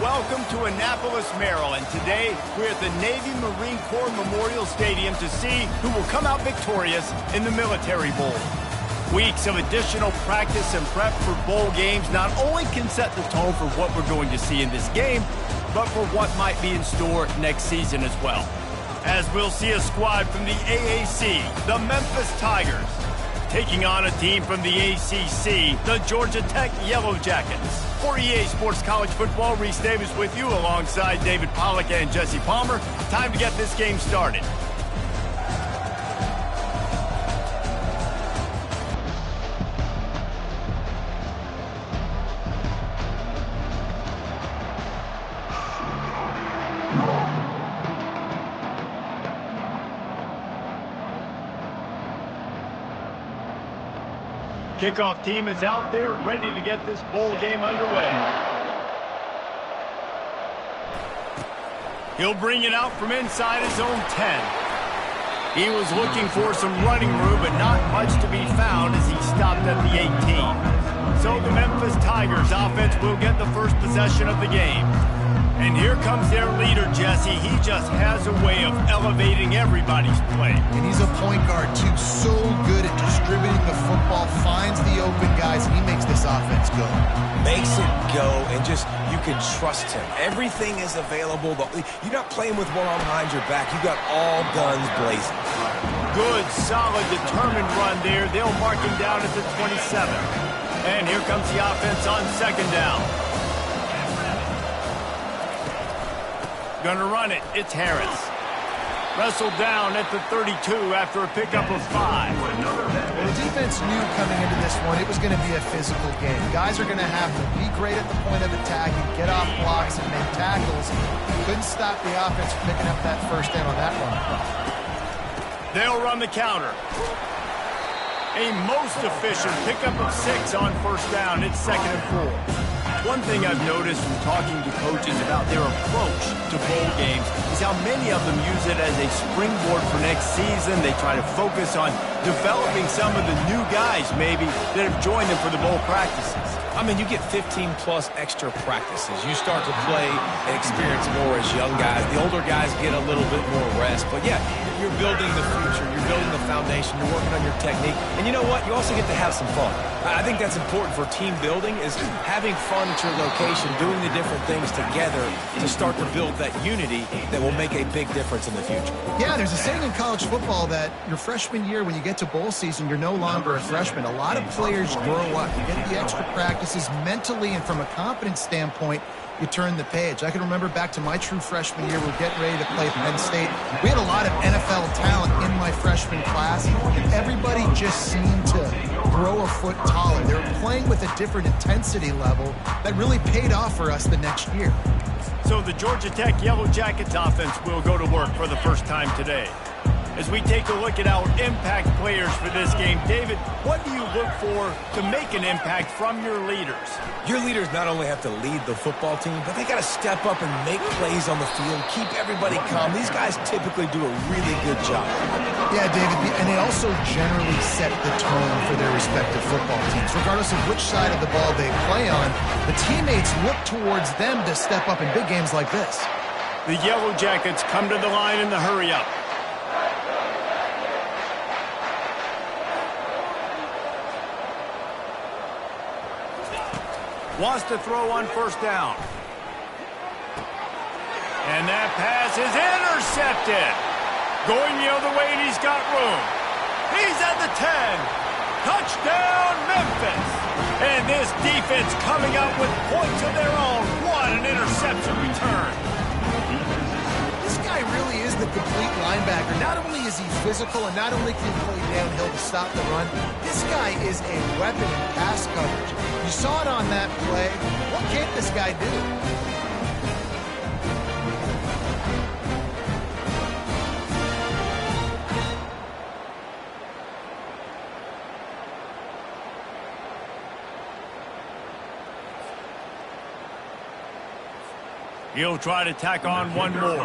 welcome to Annapolis, Maryland. Today, we're at the Navy Marine Corps Memorial Stadium to see who will come out victorious in the Military Bowl. Weeks of additional practice and prep for bowl games not only can set the tone for what we're going to see in this game, but for what might be in store next season as well. As we'll see a squad from the AAC, the Memphis Tigers, taking on a team from the ACC, the Georgia Tech Yellow Jackets. For EA Sports College Football, Reese Davis with you alongside David Pollack and Jesse Palmer. Time to get this game started. Kickoff team is out there, ready to get this bowl game underway. He'll bring it out from inside his own 10. He was looking for some running room, but not much to be found as he stopped at the 18. So the Memphis Tigers offense will get the first possession of the game. And here comes their leader, Jesse. He just has a way of elevating everybody's play. And he's a point guard, too. So good at distributing the football, finds the open guys, and he makes this offense go. Makes it go, and just, you can trust him. Everything is available. You're not playing with one arm behind your back. You got all guns blazing. Good, solid, determined run there. They'll mark him down at the 27. And here comes the offense on second down. Gonna run it. It's Harris. Wrestled down at the 32 after a pickup of 5. Well, the defense knew coming into this one it was going to be a physical game. Guys are going to have to be great at the point of attack and get off blocks and make tackles. Couldn't stop the offense from picking up that first down on that run. They'll run the counter. A most efficient pickup of 6 on first down. It's 2nd and 4. One thing I've noticed from talking to coaches about their approach to bowl games is how many of them use it as a springboard for next season. They try to focus on developing some of the new guys, maybe, that have joined them for the bowl practices. I mean, you get 15-plus extra practices. You start to play and experience more as young guys. The older guys get a little bit more rest. But, yeah, you're building the future. You're building the foundation. You're working on your technique. And you know what? You also get to have some fun. I think that's important for team building is having fun at your location, doing the different things together to start to build that unity that will make a big difference in the future. Yeah, there's a saying in college football that your freshman year, when you get to bowl season, you're no longer a freshman. A lot of players grow up. You get the extra practices mentally, and from a confidence standpoint, you turn the page. I can remember back to my true freshman year, we're getting ready to play Penn State. We had a lot of NFL talent in my freshman class, and everybody just seemed to grow a foot taller. They were playing with a different intensity level that really paid off for us the next year. So the Georgia Tech Yellow Jackets offense will go to work for the first time today. As we take a look at our impact players for this game, David, what do you look for to make an impact from your leaders? Your leaders not only have to lead the football team, but they got to step up and make plays on the field, keep everybody calm. These guys typically do a really good job. Yeah, David, and they also generally set the tone for their respective football teams. Regardless of which side of the ball they play on, the teammates look towards them to step up in big games like this. The Yellow Jackets come to the line in the hurry-up. Wants to throw on first down. And that pass is intercepted. Going the other way, and he's got room. He's at the 10. Touchdown, Memphis. And this defense coming out with points of their own. What an interception return. This guy really is the complete linebacker. Not only is he physical and not only can he play downhill to stop the run, this guy is a weapon in pass coverage. You saw it on that play. What can't this guy do? He'll try to tack on one more.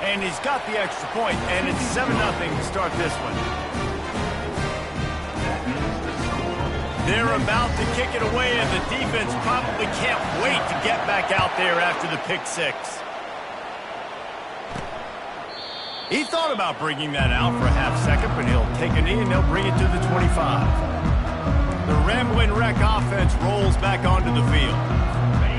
And he's got the extra point, and it's 7-0 to start this one. They're about to kick it away, and the defense probably can't wait to get back out there after the pick six. He thought about bringing that out for a half second, but he'll take a knee and they'll bring it to the 25. The Ramblin' Wreck offense rolls back onto the field.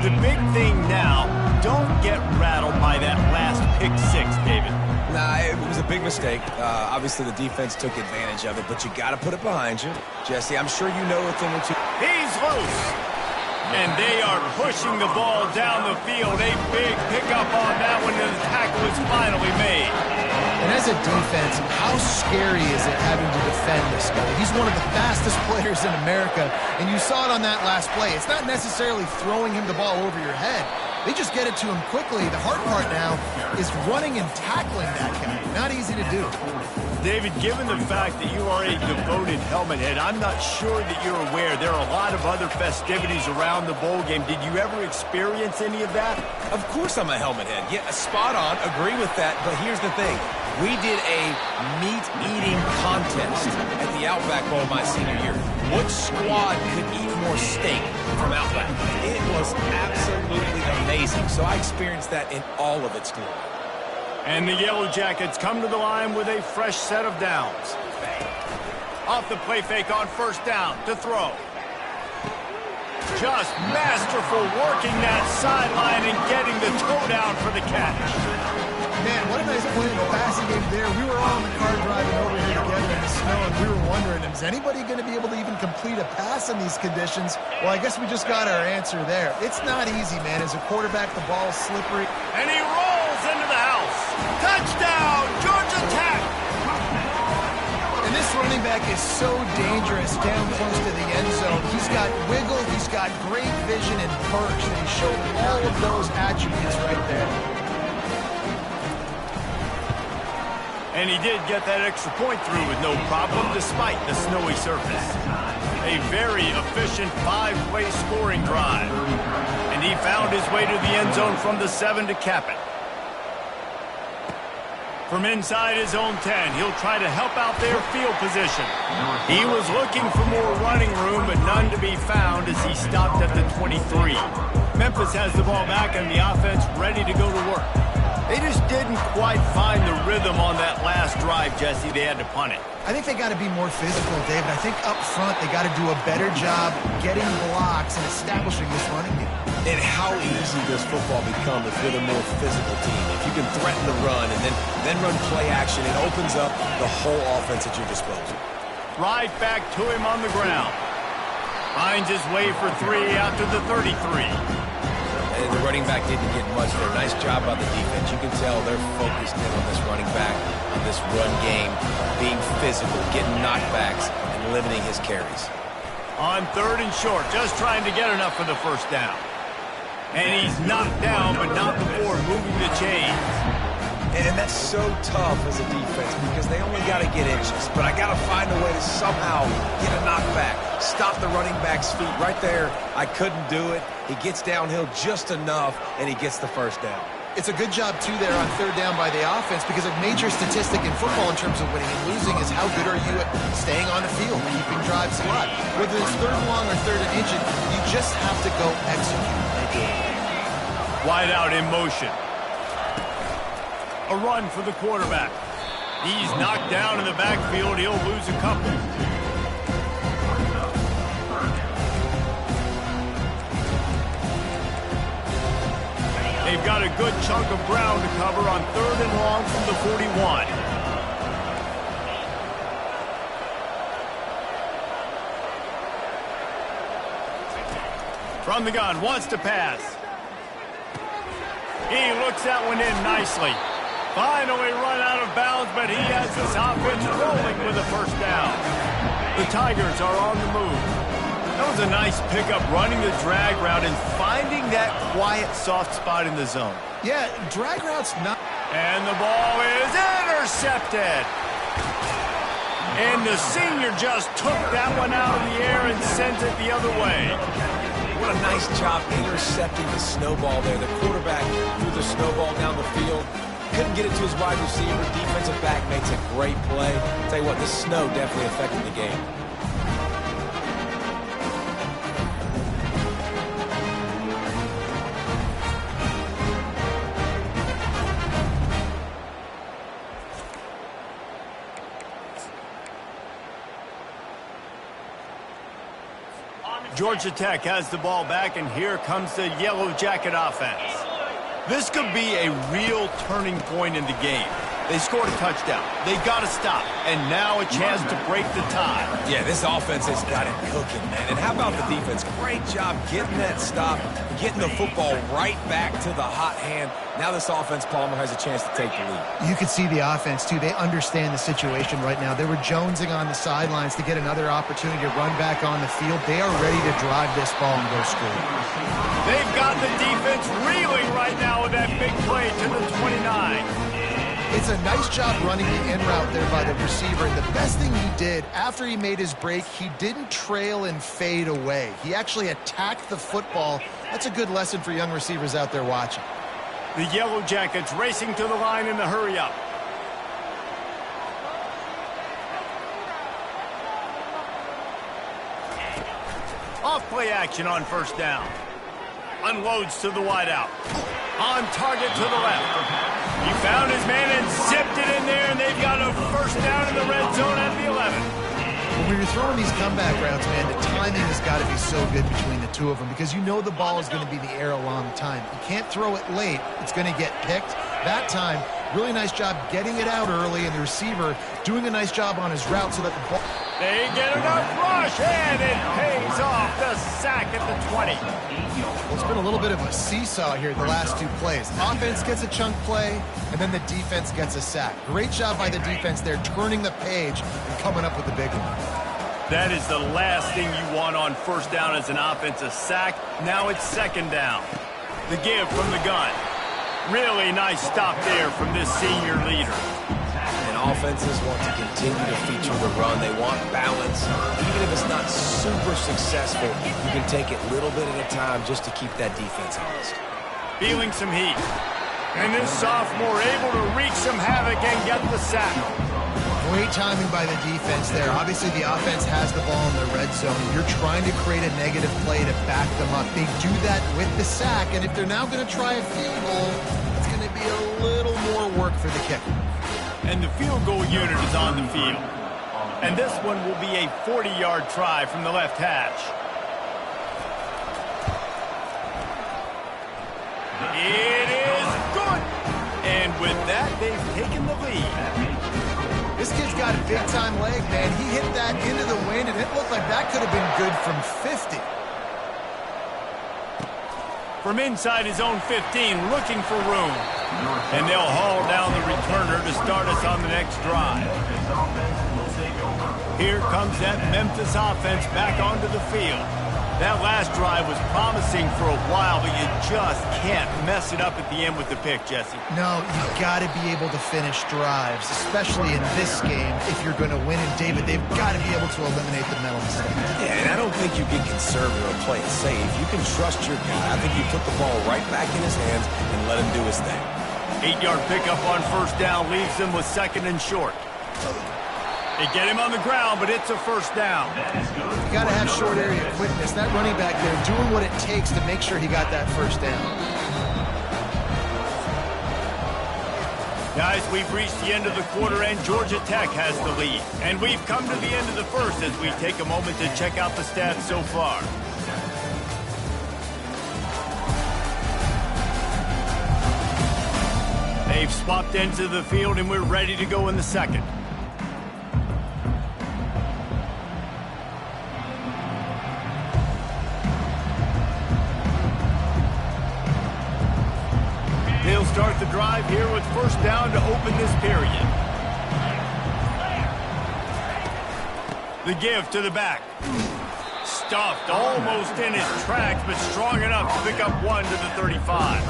The big thing now, don't get rattled by that last pick six, David. Nah, it was a big mistake. Obviously, the defense took advantage of it, but you got to put it behind you. Jesse, I'm sure you know a thing or two. He's loose. And they are pushing the ball down the field. A big pickup on that one, and the tackle is finally made. And as a defense, how scary is it having to defend this guy? He's one of the fastest players in America, and you saw it on that last play. It's not necessarily throwing him the ball over your head. They just get it to him quickly. The hard part now is running and tackling that guy. Not easy to do. David, given the fact that you are a devoted helmet head, I'm not sure that you're aware there are a lot of other festivities around the bowl game. Did you ever experience any of that? Of course I'm a helmet head. Yeah, spot on. Agree with that. But here's the thing. We did a meat-eating contest at the Outback Bowl my senior year. What squad could eat more steak from Outback? It was absolutely amazing. So I experienced that in all of its glory. And the Yellow Jackets come to the line with a fresh set of downs. Off the play fake on first down to throw. Just masterful working that sideline and getting the toe down for the catch. Man, what a nice play in the passing game there. We were all in the car driving over here together in the snow, and we were wondering, is anybody going to be able to even complete a pass in these conditions? Well, I guess we just got our answer there. It's not easy, man. As a quarterback, the ball's slippery. And he rolls into the house. Touchdown, Georgia Tech! And this running back is so dangerous down close to the end zone. He's got wiggle, he's got great vision and burst, and he showed all of those attributes right there. And he did get that extra point through with no problem despite the snowy surface. A very efficient 5-play scoring drive. And he found his way to the end zone from the 7 to cap it. From inside his own 10, he'll try to help out their field position. He was looking for more running room, but none to be found as he stopped at the 23. Memphis has the ball back and the offense ready to go to work. They just didn't quite find the rhythm on that last drive, Jesse. They had to punt it. I think they got to be more physical, David. I think up front they got to do a better job getting blocks and establishing this running game. And how easy does football become if you're the more physical team? If you can threaten the run and then run play action, it opens up the whole offense at your disposal. Right back to him on the ground. Finds his way for 3 out to the 33. And the running back didn't get much there. Nice job by the defense. You can tell they're focused in on this running back, on this run game, being physical, getting knockbacks, and limiting his carries. On 3rd and short, just trying to get enough for the first down. And he's knocked down, but not before moving the chains. And that's so tough as a defense because they only got to get inches. But I got to find a way to somehow get a knockback, stop the running back's feet. Right there, I couldn't do it. He gets downhill just enough, and he gets the first down. It's a good job, too, there on 3rd down by the offense because a major statistic in football in terms of winning and losing is how good are you at staying on the field, keeping drives alive. Whether it's 3rd and long or 3rd and inches, you just have to go execute. Wide out in motion. A run for the quarterback. He's knocked down in the backfield. He'll lose a couple. They've got a good chunk of ground to cover on 3rd and long from the 41. From the gun, wants to pass. He looks that one in nicely. Finally run out of bounds, but he has this offense rolling with a first down. The Tigers are on the move. That was a nice pickup, running the drag route and finding that quiet, soft spot in the zone. Yeah, drag route's not... And the ball is intercepted. And the senior just took that one out of the air and sent it the other way. What a nice job intercepting the snowball there. The quarterback threw the snowball down the field. Couldn't get it to his wide receiver. Defensive back makes a great play. Tell you what, this snow definitely affected the game. Georgia Tech has the ball back, and here comes the Yellow Jacket offense. This could be a real turning point in the game. They scored a touchdown. They got to stop. And now a chance to break the tie. Yeah, this offense has got it cooking, man. And how about the defense? Great job getting that stop, getting the football right back to the hot hand. Now this offense, Palmer, has a chance to take the lead. You can see the offense, too. They understand the situation right now. They were jonesing on the sidelines to get another opportunity to run back on the field. They are ready to drive this ball and go score. They've got the defense reeling right now with that big play to the 29. It's a nice job running the in route there by the receiver. And the best thing he did after he made his break, he didn't trail and fade away. He actually attacked the football. That's a good lesson for young receivers out there watching. The Yellow Jackets racing to the line in the hurry-up. Off play action on first down. Unloads to the wideout. On target to the left. He found his man and zipped it in there, and they've got a first down in the red zone at the 11. When you're throwing these comeback routes, man, the timing has got to be so good between the two of them because you know the ball is going to be in the air a long time. You can't throw it late. It's going to get picked. That time, really nice job getting it out early, and the receiver doing a nice job on his route so that the ball... They get enough rush, and it pays off. The sack at the 20. Well, it's been a little bit of a seesaw here the last two plays. Offense gets a chunk play, and then the defense gets a sack. Great job by the defense there, turning the page and coming up with the big one. That is the last thing you want on first down as an offensive sack. Now it's second down. The give from the gun. Really nice stop there from this senior leader. Offenses want to continue to feature the run. They want balance. Even if it's not super successful, you can take it little bit at a time just to keep that defense honest. Feeling some heat. And this sophomore able to wreak some havoc and get the sack. Great timing by the defense there. Obviously, the offense has the ball in the red zone. You're trying to create a negative play to back them up. They do that with the sack, and if they're now going to try a field goal, it's going to be a little more work for the kicker. And the field goal unit is on the field. And this one will be a 40-yard try from the left hash. It is good. And with that, they've taken the lead. This kid's got a big-time leg, man. He hit that into the wind, and it looked like that could have been good from 50. From inside his own 15, looking for room. And they'll haul down the returner to start us on the next drive. Here comes that Memphis offense back onto the field. That last drive was promising for a while, but you just can't mess it up at the end with the pick, Jesse. No, you've got to be able to finish drives, especially in this game if you're going to win. And, David, they've got to be able to eliminate the mental mistake. Yeah, and I don't think you get conservative or play it safe. You can trust your guy. I think you put the ball right back in his hands and let him do his thing. 8-yard pickup on first down leaves them with second and short. They get him on the ground, but it's a first down. You got to have short area quickness. That running back there doing what it takes to make sure he got that first down. Guys, we've reached the end of the quarter, and Georgia Tech has the lead. And we've come to the end of the first as we take a moment to check out the stats so far. They've swapped into the field, and we're ready to go in the second. They'll start the drive here with first down to open this period. The give to the back. Stuffed almost in his tracks, but strong enough to pick up one to the 35.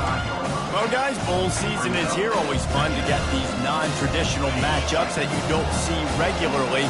Well, guys, bowl season is here. Always fun to get these non-traditional matchups that you don't see regularly.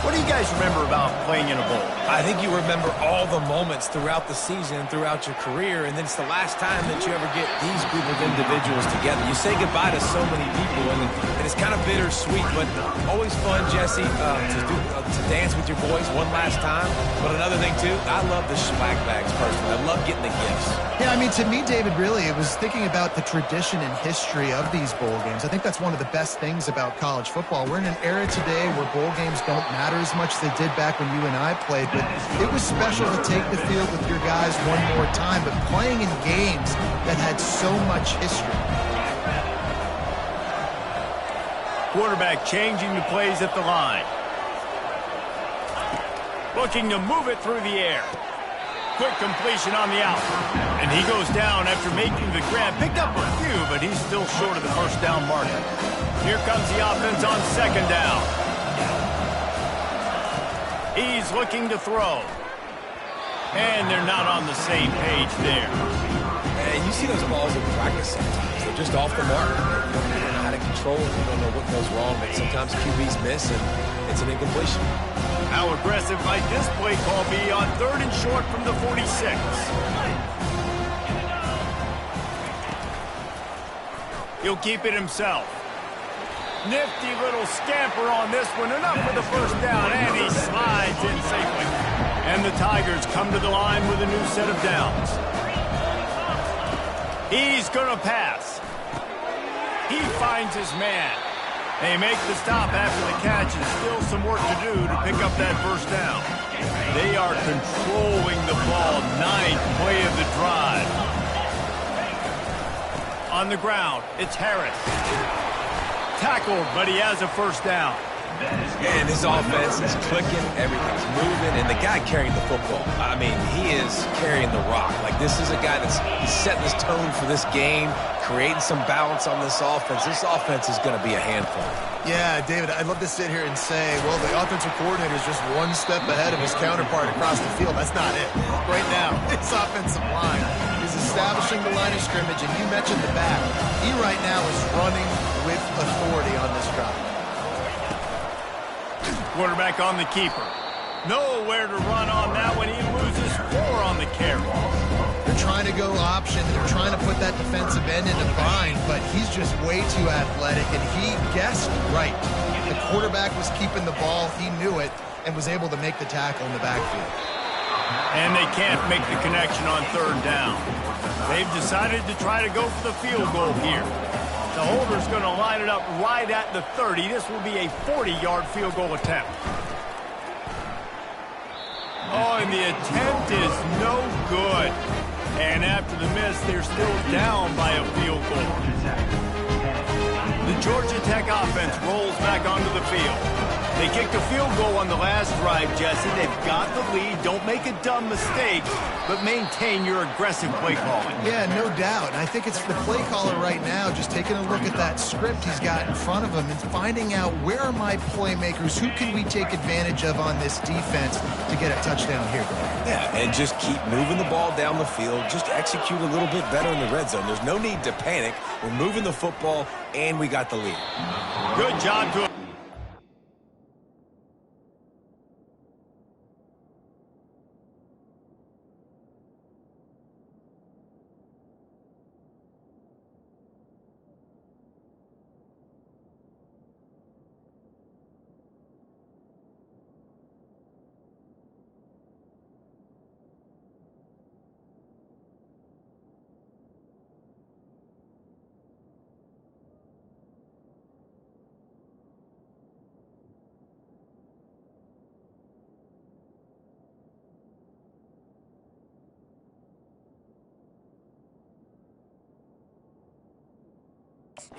What do you guys remember about playing in a bowl? I think you remember all the moments throughout the season, throughout your career, and then it's the last time that you ever get these group of individuals together. You say goodbye to so many people, and it's kind of bittersweet, but always fun, Jesse, to dance with your boys one last time. But another thing, too, I love the swag bags, personally. I love getting the gifts. Yeah, I mean, to me, David, really, it was thinking about the tradition and history of these bowl games. I think that's one of the best things about college football. We're in an era today where bowl games don't matter matter as much as they did back when you and I played, but it was special to take the field with your guys one more time, but playing in games that had so much history. Quarterback changing the plays at the line. Looking to move it through the air. Quick completion on the out. And he goes down after making the grab. Picked up a few, but he's still short of the first down marker. Here comes the offense on second down. He's looking to throw. And they're not on the same page there. And you see those balls in practice sometimes. They're just off the mark. You don't know how to control it. You don't know what goes wrong, but sometimes QBs miss, and it's an incompletion. How aggressive might this play call be on 3rd and short from the 46? He'll keep it himself. Nifty little scamper on this one. Enough for the first down, and he slides in safely. And the Tigers come to the line with a new set of downs. He's going to pass. He finds his man. They make the stop after the catch, and still some work to do to pick up that first down. They are controlling the ball. 9th play of the drive. On the ground, it's Harris. Tackled, but he has a first down. And his offense is clicking, everything's moving, and the guy carrying the football, I mean, he is carrying the rock. Like, this is a guy he's setting his tone for this game, creating some balance on this offense. This offense is going to be a handful. Yeah, David, I'd love to sit here and say, well, the offensive coordinator is just one step ahead of his counterpart across the field. That's not it. Right now, his offensive line is establishing the line of scrimmage, and you mentioned the back. He right now is running with authority on this drive. Quarterback on the keeper. Nowhere to run on that one. He loses 4 on the carry. They're trying to go option. They're trying to put that defensive end in a bind, but he's just way too athletic, and he guessed right. The quarterback was keeping the ball. He knew it and was able to make the tackle in the backfield. And they can't make the connection on 3rd down. They've decided to try to go for the field goal here. The holder's going to line it up right at the 30. This will be a 40-yard field goal attempt. Oh, and the attempt is no good. And after the miss, they're still down by a field goal. The Georgia Tech offense rolls back onto the field. They kicked a field goal on the last drive, Jesse. They've got the lead. Don't make a dumb mistake, but maintain your aggressive play calling. Yeah, no doubt. And I think it's the play caller right now just taking a look at that script he's got in front of him and finding out where are my playmakers, who can we take advantage of on this defense to get a touchdown here. Yeah, and just keep moving the ball down the field. Just execute a little bit better in the red zone. There's no need to panic. We're moving the football, and we got the lead. Good job to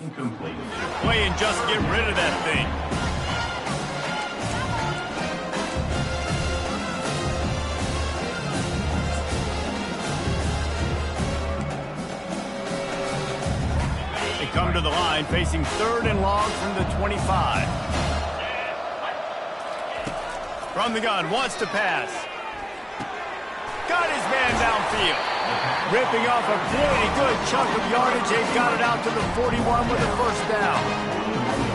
incomplete. play and just get rid of that thing. They come to the line facing 3rd and long from the 25. From the gun, wants to pass. Got his man downfield. Ripping off a pretty good chunk of yardage. They've got it out to the 41 with a first down.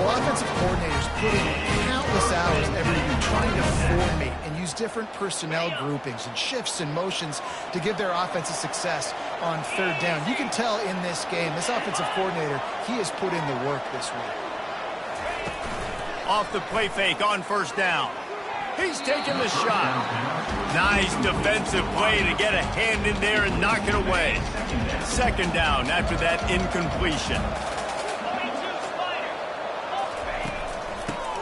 Well, offensive coordinators put in countless hours every week trying to formate and use different personnel groupings and shifts and motions to give their offensive success on 3rd down. You can tell in this game, this offensive coordinator, he has put in the work this week. Off the play fake on first down. He's taking the shot. Nice defensive play to get a hand in there and knock it away. 2nd down after that incompletion.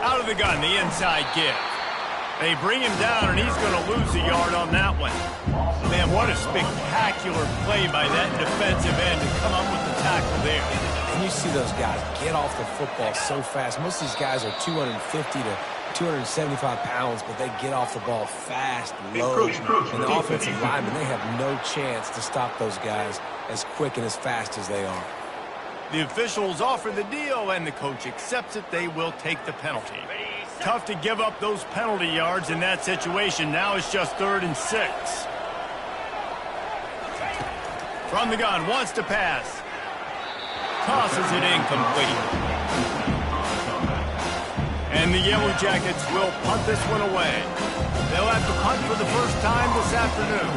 Out of the gun, the inside give. They bring him down, and he's going to lose a yard on that one. Man, what a spectacular play by that defensive end to come up with the tackle there. And you see those guys get off the football so fast. Most of these guys are 250 to 275 pounds, but they get off the ball fast, low. And the offensive linemen, they have no chance to stop those guys as quick and as fast as they are. The officials offer the deal, and the coach accepts it. They will take the penalty. Tough to give up those penalty yards in that situation. Now it's just 3rd and 6. From the gun, wants to pass. Tosses it incomplete. And the Yellow Jackets will punt this one away. They'll have to punt for the first time this afternoon.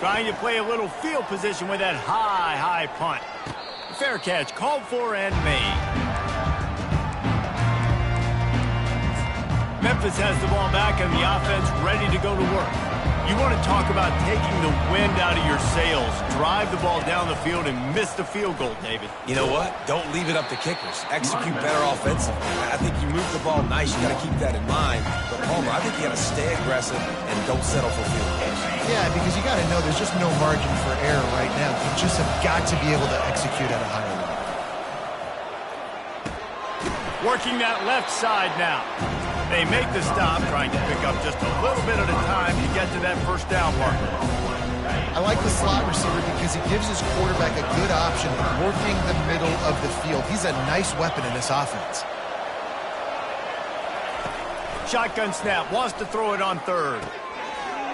Trying to play a little field position with that high punt. Fair catch, called for and made. Memphis has the ball back and the offense ready to go to work. You want to talk about taking the wind out of your sails. Drive the ball down the field and miss the field goal, David. You know what? Don't leave it up to kickers. Execute better offensively. I think you move the ball nice. You got to keep that in mind. But, Palmer, I think you got to stay aggressive and don't settle for field goals. Yeah, because you got to know there's just no margin for error right now. You just have got to be able to execute at a higher level. Working that left side now. They make the stop, trying to pick up just a little bit at a time to get to that first down marker. I like the slot receiver because he gives his quarterback a good option working the middle of the field. He's a nice weapon in this offense. Shotgun snap, wants to throw it on 3rd.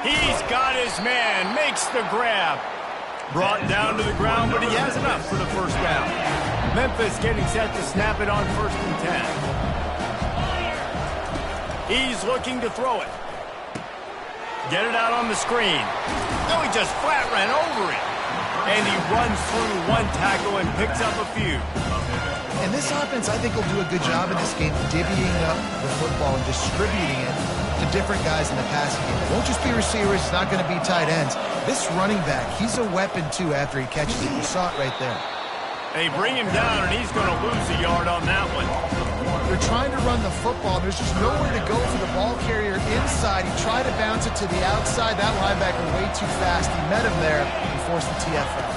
He's got his man, makes the grab. Brought down to the ground, but he has enough for the first down. Memphis getting set to snap it on 1st and 10. He's looking to throw it. Get it out on the screen. No, he just flat ran over it. And he runs through one tackle and picks up a few. And this offense, I think, will do a good job in this game divvying up the football and distributing it to different guys in the passing game. It won't just be receivers. It's not going to be tight ends. This running back, he's a weapon, too, after he catches it. You saw it right there. They bring him down, and he's going to lose a yard on that one. They're trying to run the football. There's just nowhere to go for the ball carrier inside. He tried to bounce it to the outside. That linebacker way too fast. He met him there and forced the TFL.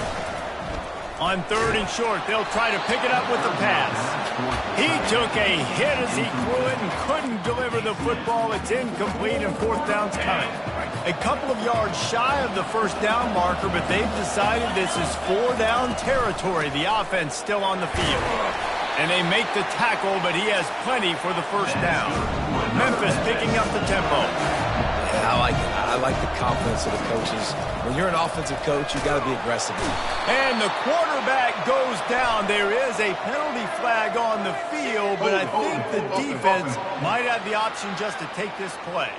On 3rd and short, they'll try to pick it up with the pass. He took a hit as he threw it and couldn't deliver the football. It's incomplete, and 4th down's coming. A couple of yards shy of the first down marker, but they've decided this is 4-down territory. The offense still on the field. And they make the tackle, but he has plenty for the first down. Memphis picking up the tempo. Yeah, I like it. I like the confidence of the coaches. When you're an offensive coach, you got to be aggressive. And the quarterback goes down. There is a penalty flag on the field, but I think the defense might have the option just to take this play.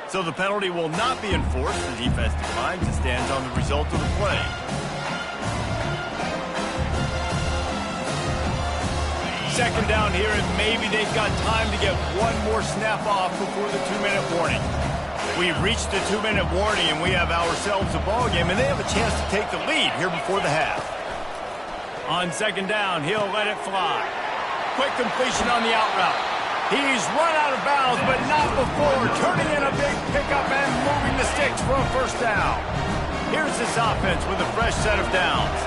So the penalty will not be enforced. The defense declines and stands on the result of the play. Second down here, and maybe they've got time to get one more snap off before the 2-minute warning. We've reached the 2-minute warning, and we have ourselves a ball game, and they have a chance to take the lead here before the half. On second down, he'll let it fly. Quick completion on the out route. He's run out of bounds, but not before turning in a big pickup and moving the sticks for a first down. Here's this offense with a fresh set of downs.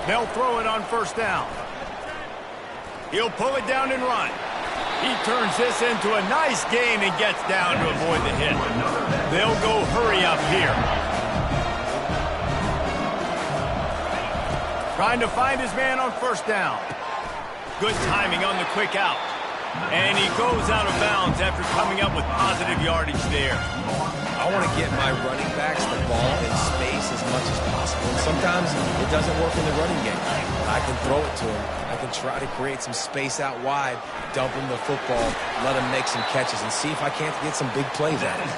They'll throw it on first down. He'll pull it down and run. He turns this into a nice gain and gets down to avoid the hit. They'll go hurry up here. Trying to find his man on first down. Good timing on the quick out. And he goes out of bounds after coming up with positive yardage there. I want to get my running backs the ball in space as much as possible. And sometimes it doesn't work in the running game. I can throw it to him. I can try to create some space out wide, dump him the football, let him make some catches, and see if I can't get some big plays at him.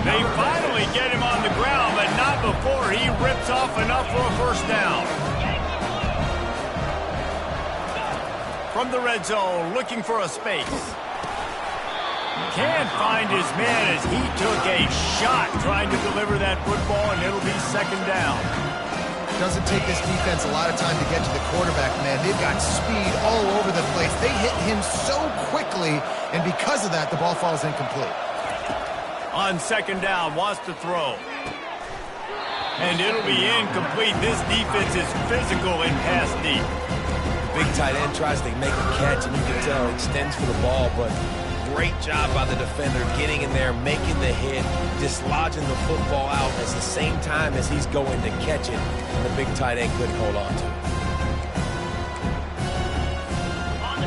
They finally get him on the ground, but not before he rips off enough for a first down. From the red zone, looking for a space. Can't find his man as he took a shot trying to deliver that football, and it'll be second down. doesn't take this defense a lot of time to get to the quarterback, man. They've got speed all over the place. They hit him so quickly, and because of that, the ball falls incomplete. On second down, wants to throw. And it'll be incomplete. This defense is physical and pass deep. Big tight end tries to make a catch, and you can tell it extends for the ball, but great job by the defender getting in there, making the hit, dislodging the football out at the same time as he's going to catch it, and the big tight end couldn't hold on to it.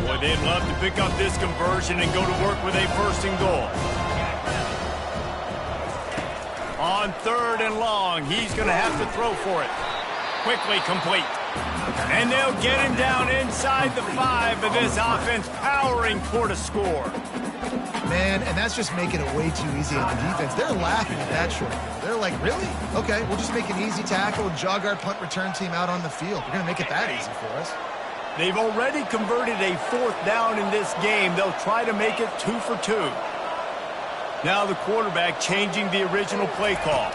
Boy, they'd love to pick up this conversion and go to work with a first and goal. On third and long, he's going to have to throw for it. Quickly complete. And they'll get him down inside the 5, but this offense powering toward a score. Man, and that's just making it way too easy on the defense. They're laughing at that short. They're like, really? Okay, we'll just make an easy tackle and jog our punt return team out on the field. We're going to make it that easy for us. They've already converted a 4th down in this game. They'll try to make it 2 for 2. Now the quarterback changing the original play call.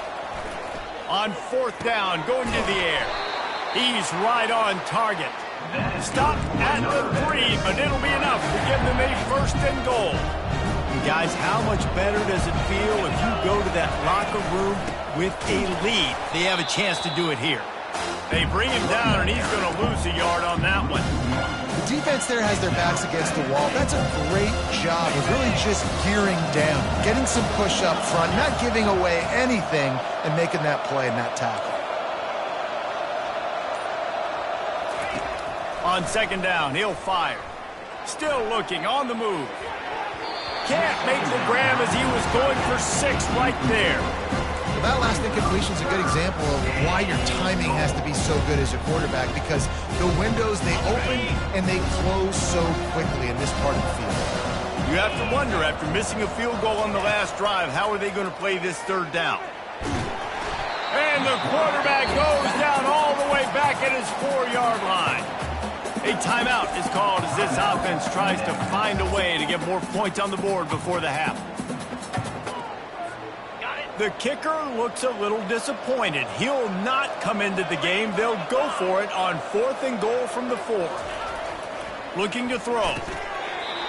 On 4th down, going to the air. He's right on target. Stop at the 3, but it'll be enough to give them a first and goal. And guys, how much better does it feel if you go to that locker room with a lead? They have a chance to do it here. They bring him down, and he's going to lose a yard on that one. The defense there has their backs against the wall. That's a great job of really just gearing down, getting some push up front, not giving away anything, and making that play and that tackle. On second down, he'll fire. Still looking, on the move. Can't make the grab as he was going for 6 right there. Well, that last incompletion is a good example of why your timing has to be so good as a quarterback, because the windows, they open and they close so quickly in this part of the field. You have to wonder, after missing a field goal on the last drive, how are they going to play this 3rd down? And the quarterback goes down all the way back at his 4-yard line. A timeout is called as this offense tries to find a way to get more points on the board before the half. The kicker looks a little disappointed. He'll not come into the game. They'll go for it on 4th and goal from the 4. Looking to throw.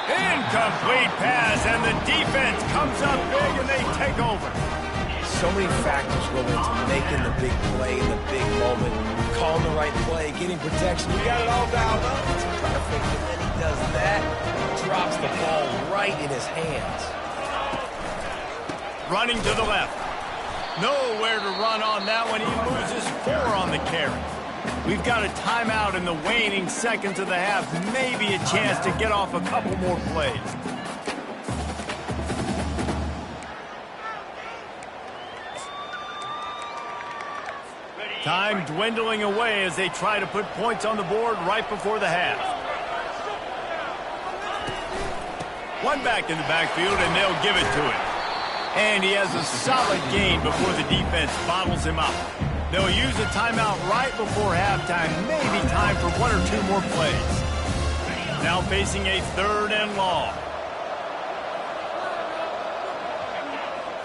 Incomplete pass, and the defense comes up big, and they take over. So many factors go into making the big play in the big moment, calling the right play, getting protection. You got it all dialed up. It's perfect, and then he does that, drops the ball right in his hands. Running to the left. Nowhere to run on that one. He loses 4 on the carry. We've got a timeout in the waning seconds of the half. Maybe a chance to get off a couple more plays. Time dwindling away as they try to put points on the board right before the half. One back in the backfield, and they'll give it to him. And he has a solid gain before the defense bottles him up. They'll use a timeout right before halftime. Maybe time for 1 or 2 more plays. Now facing a 3rd and long.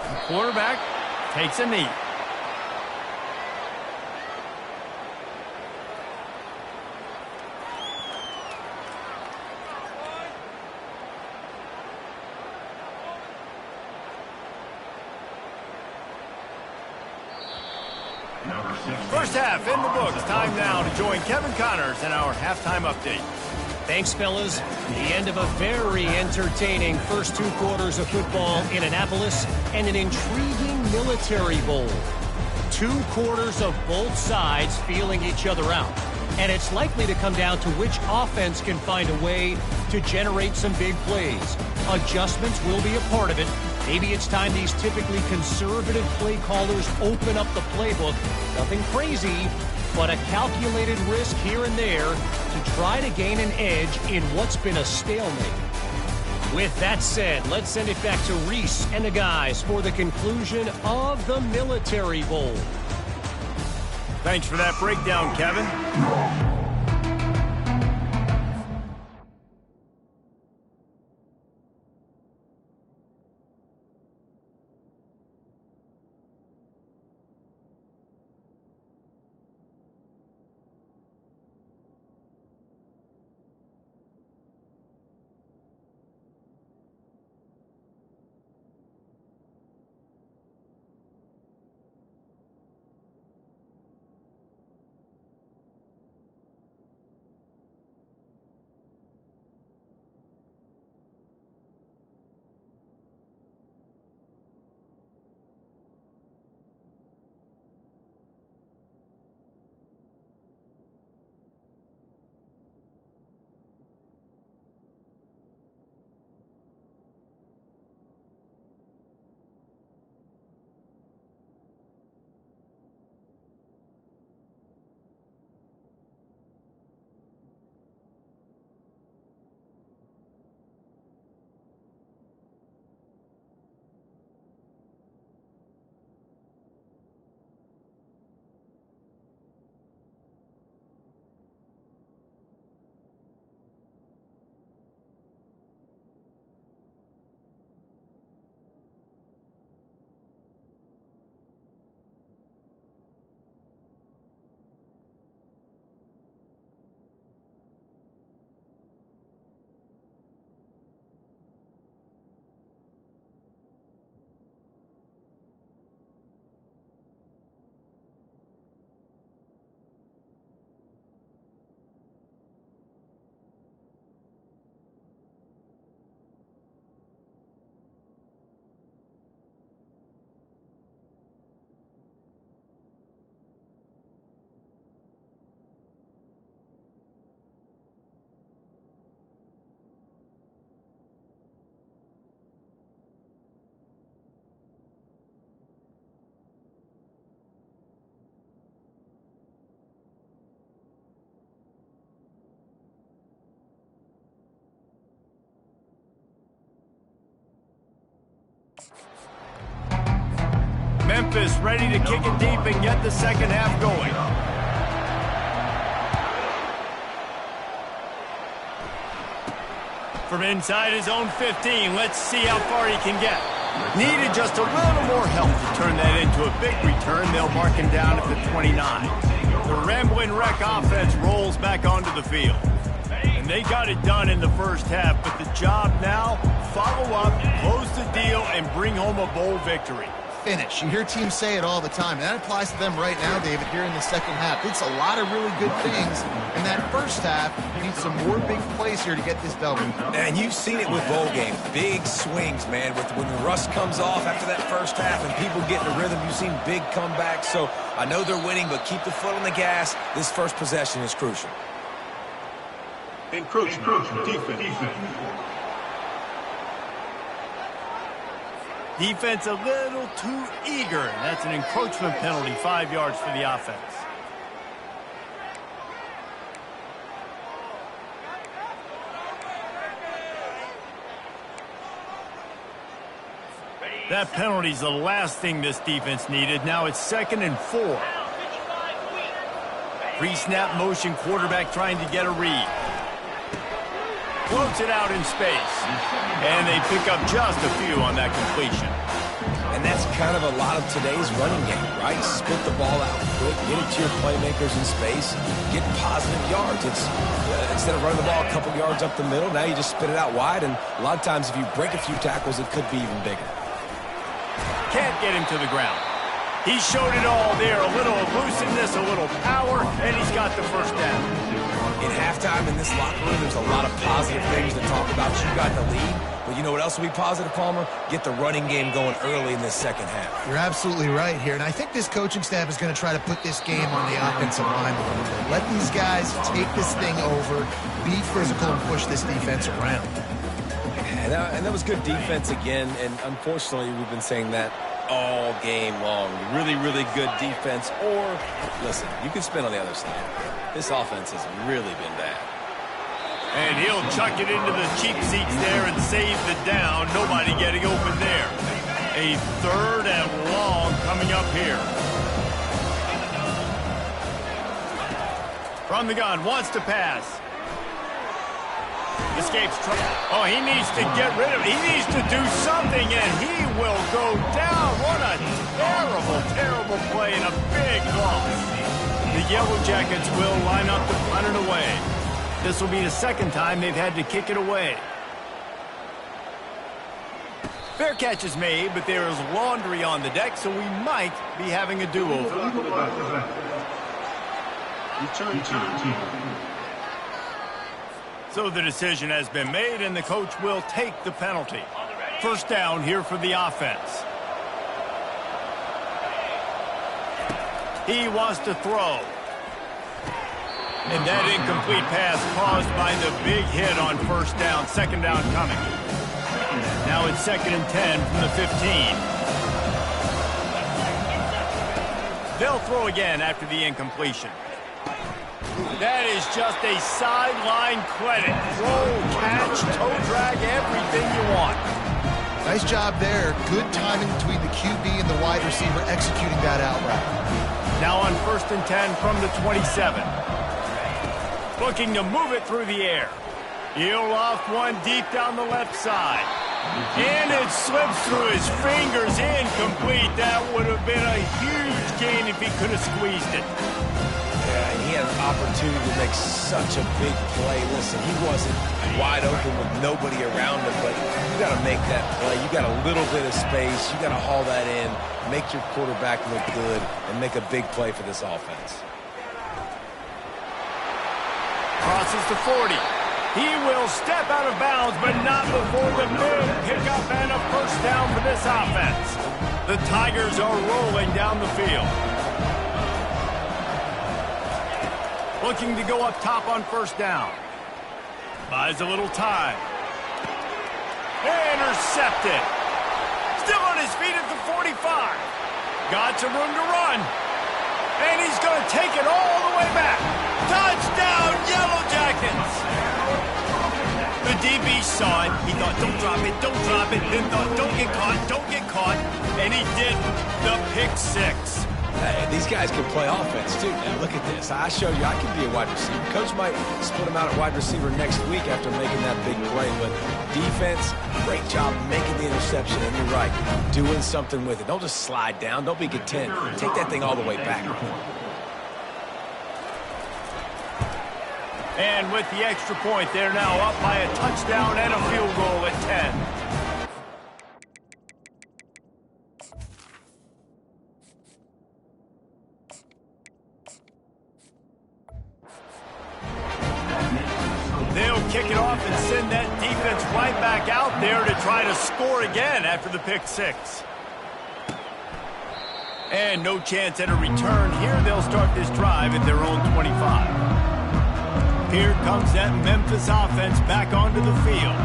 The quarterback takes a knee. First half in the books. Time now to join Kevin Connors in our halftime update. Thanks, fellas. The end of a very entertaining first 2 quarters of football in Annapolis and an intriguing military bowl. 2 quarters of both sides feeling each other out. And it's likely to come down to which offense can find a way to generate some big plays. Adjustments will be a part of it. Maybe it's time these typically conservative play callers open up the playbook. Nothing crazy, but a calculated risk here and there to try to gain an edge in what's been a stalemate. With that said, let's send it back to Reese and the guys for the conclusion of the Military Bowl. Thanks for that breakdown, Kevin. Memphis ready to kick it deep and get the second half going. From inside his own 15, let's see how far he can get. Needed just a little more help to turn that into a big return. They'll mark him down at the 29. The Ramblin' Wreck offense rolls back onto the field. And they got it done in the first half, but the job now, follow up, close the deal, and bring home a bowl victory. Finish. You hear teams say it all the time, and that applies to them right now, David, here in the second half. It's a lot of really good things in that first half. You need some more big plays here to get this W. And you've seen it with bowl games. Big swings, man. When the rust comes off after that first half and people get in the rhythm, you've seen big comebacks. So I know they're winning, but keep the foot on the gas. This first possession is crucial. Encroachment. Defense. Defense a little too eager. That's an encroachment penalty, 5 yards for the offense. That penalty's the last thing this defense needed. Now it's 2nd and 4. Pre-snap motion, quarterback trying to get a read. Floats it out in space. And they pick up just a few on that completion. And that's kind of a lot of today's running game, right? Spit the ball out quick, get it to your playmakers in space, get positive yards. It's instead of running the ball a couple yards up the middle, now you just spit it out wide, and a lot of times if you break a few tackles, it could be even bigger. Can't get him to the ground. He showed it all there, a little elusiveness, a little power, and he's got the first down. In halftime in this locker room, there's a lot of positive things to talk about. You got the lead, but you know what else will be positive, Palmer? Get the running game going early in this second half. You're absolutely right here, and I think this coaching staff is going to try to put this game on the offensive line a little bit. Let these guys take this thing over, be physical, and push this defense around. And that was good defense again, and unfortunately we've been saying that all game long. Really, really good defense, or, listen, you can spin on the other side. This offense has really been bad. And he'll chuck it into the cheap seats there and save the down. Nobody getting open there. A 3rd and long coming up here. From the gun, wants to pass. Escapes trouble. Oh, he needs to get rid of it. He needs to do something, and he will go down. What a terrible, terrible play and a big loss. The Yellow Jackets will line up to punt it away. This will be the second time they've had to kick it away. Fair catch is made, but there is laundry on the deck, so we might be having a do-over. So the decision has been made, and the coach will take the penalty. First down here for the offense. He wants to throw. And that incomplete pass caused by the big hit on first down. Second down coming. Now it's 2nd and 10 from the 15. They'll throw again after the incompletion. That is just a sideline credit. Roll, catch, toe drag, everything you want. Nice job there. Good timing between the QB and the wide receiver executing that out route. Now on 1st and 10 from the 27. Looking to move it through the air. He'll loft one deep down the left side. And it slips through his fingers, incomplete. That would have been a huge gain if he could have squeezed it. Yeah, he had an opportunity to make such a big play. Listen, he wasn't wide open with nobody around him, but you got to make that play. You got a little bit of space. You got to haul that in, make your quarterback look good, and make a big play for this offense. Crosses to 40. He will step out of bounds, but not before the big pickup and a first down for this offense. The Tigers are rolling down the field. Looking to go up top on first down. Buys a little time. Intercepted. Still on his feet at the 45. Got some room to run. And he's going to take it all the way back. Touchdown, Yellow Jackets. The DB saw it. He thought, don't drop it, don't drop it. Then thought, don't get caught, don't get caught. And he did the pick six. Hey, these guys can play offense, too. Now, look at this. I showed you I can be a wide receiver. Coach might split him out at wide receiver next week after making that big play. But defense, great job making the interception. And you're right, doing something with it. Don't just slide down. Don't be content. Take that thing all the way back. And with the extra point, they're now up by a touchdown and a field goal at 10. They'll kick it off and send that defense right back out there to try to score again after the pick six. And no chance at a return here. They'll start this drive at their own 25. Here comes that Memphis offense back onto the field.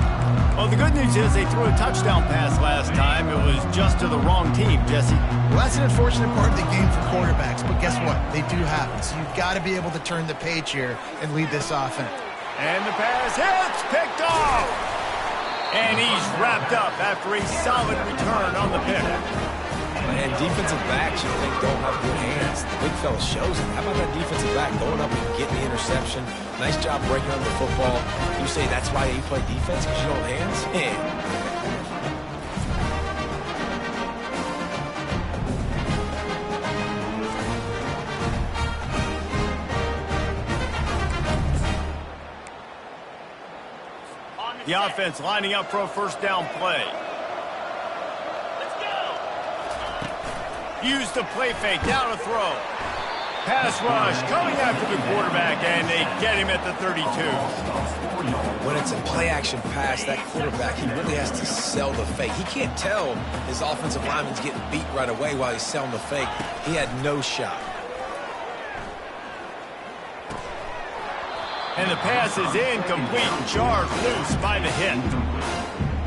Well, the good news is they threw a touchdown pass last time. It was just to the wrong team, Jesse. Well, that's an unfortunate part of the game for quarterbacks, but guess what? They do happen. So you've got to be able to turn the page here and lead this offense. And the pass hits, picked off. And he's wrapped up after a solid return on the pick. And defensive backs, you think, don't have good hands. The big fella shows it. How about that defensive back going up and getting the interception? Nice job breaking on the football. You say that's why you play defense, because you don't have hands? Yeah. The offense lining up for a first down play. Use the play fake, down a throw. Pass rush, coming after the quarterback, and they get him at the 32. When it's a play-action pass, that quarterback, he really has to sell the fake. He can't tell his offensive lineman's getting beat right away while he's selling the fake. He had no shot. And the pass is incomplete and charged loose by the hit.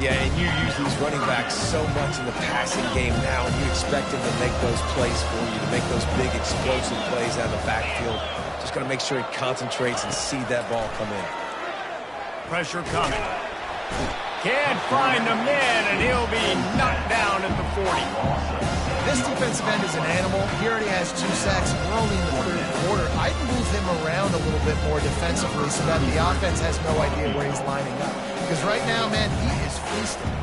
Yeah, and you use these running backs so much in the passing game now, and you expect him to make those plays for you, to make those big explosive plays out of the backfield. Just got to make sure he concentrates and see that ball come in. Pressure coming. Can't find the man, and he'll be knocked down at the 40. This defensive end is an animal. He already has 2 sacks, and we're only in the third quarter. I'd move him around a little bit more defensively so that the offense has no idea where he's lining up. Because right now, man, he is feasting.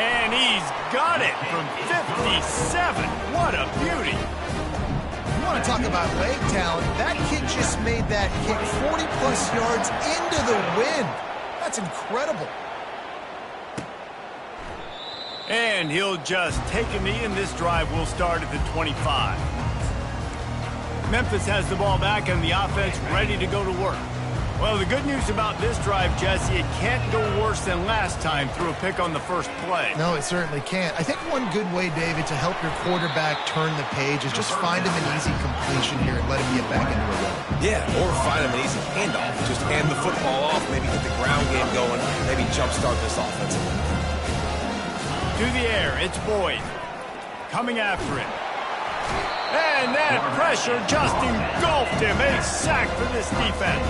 And he's got it from 57. What a beauty. You want to talk about leg talent? That kid just made that kick 40-plus yards into the wind. That's incredible. And he'll just take a knee, and this drive will start at the 25. Memphis has the ball back, and the offense ready to go to work. Well, the good news about this drive, Jesse, it can't go worse than last time through a pick on the first play. No, it certainly can't. I think one good way, David, to help your quarterback turn the page is just find him an easy completion here and let him get back into a rhythm. Yeah, or find him an easy handoff. Just hand the football off, maybe get the ground game going, maybe jumpstart this offensive line. To the air, it's Boyd. Coming after it. And that pressure just engulfed him. A sack for this defense.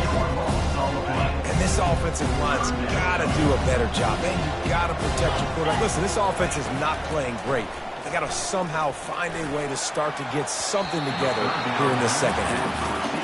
And this offensive line's got to do a better job. Man, you got to protect your quarterback. Listen, this offense is not playing great. They got to somehow find a way to start to get something together here in the second half.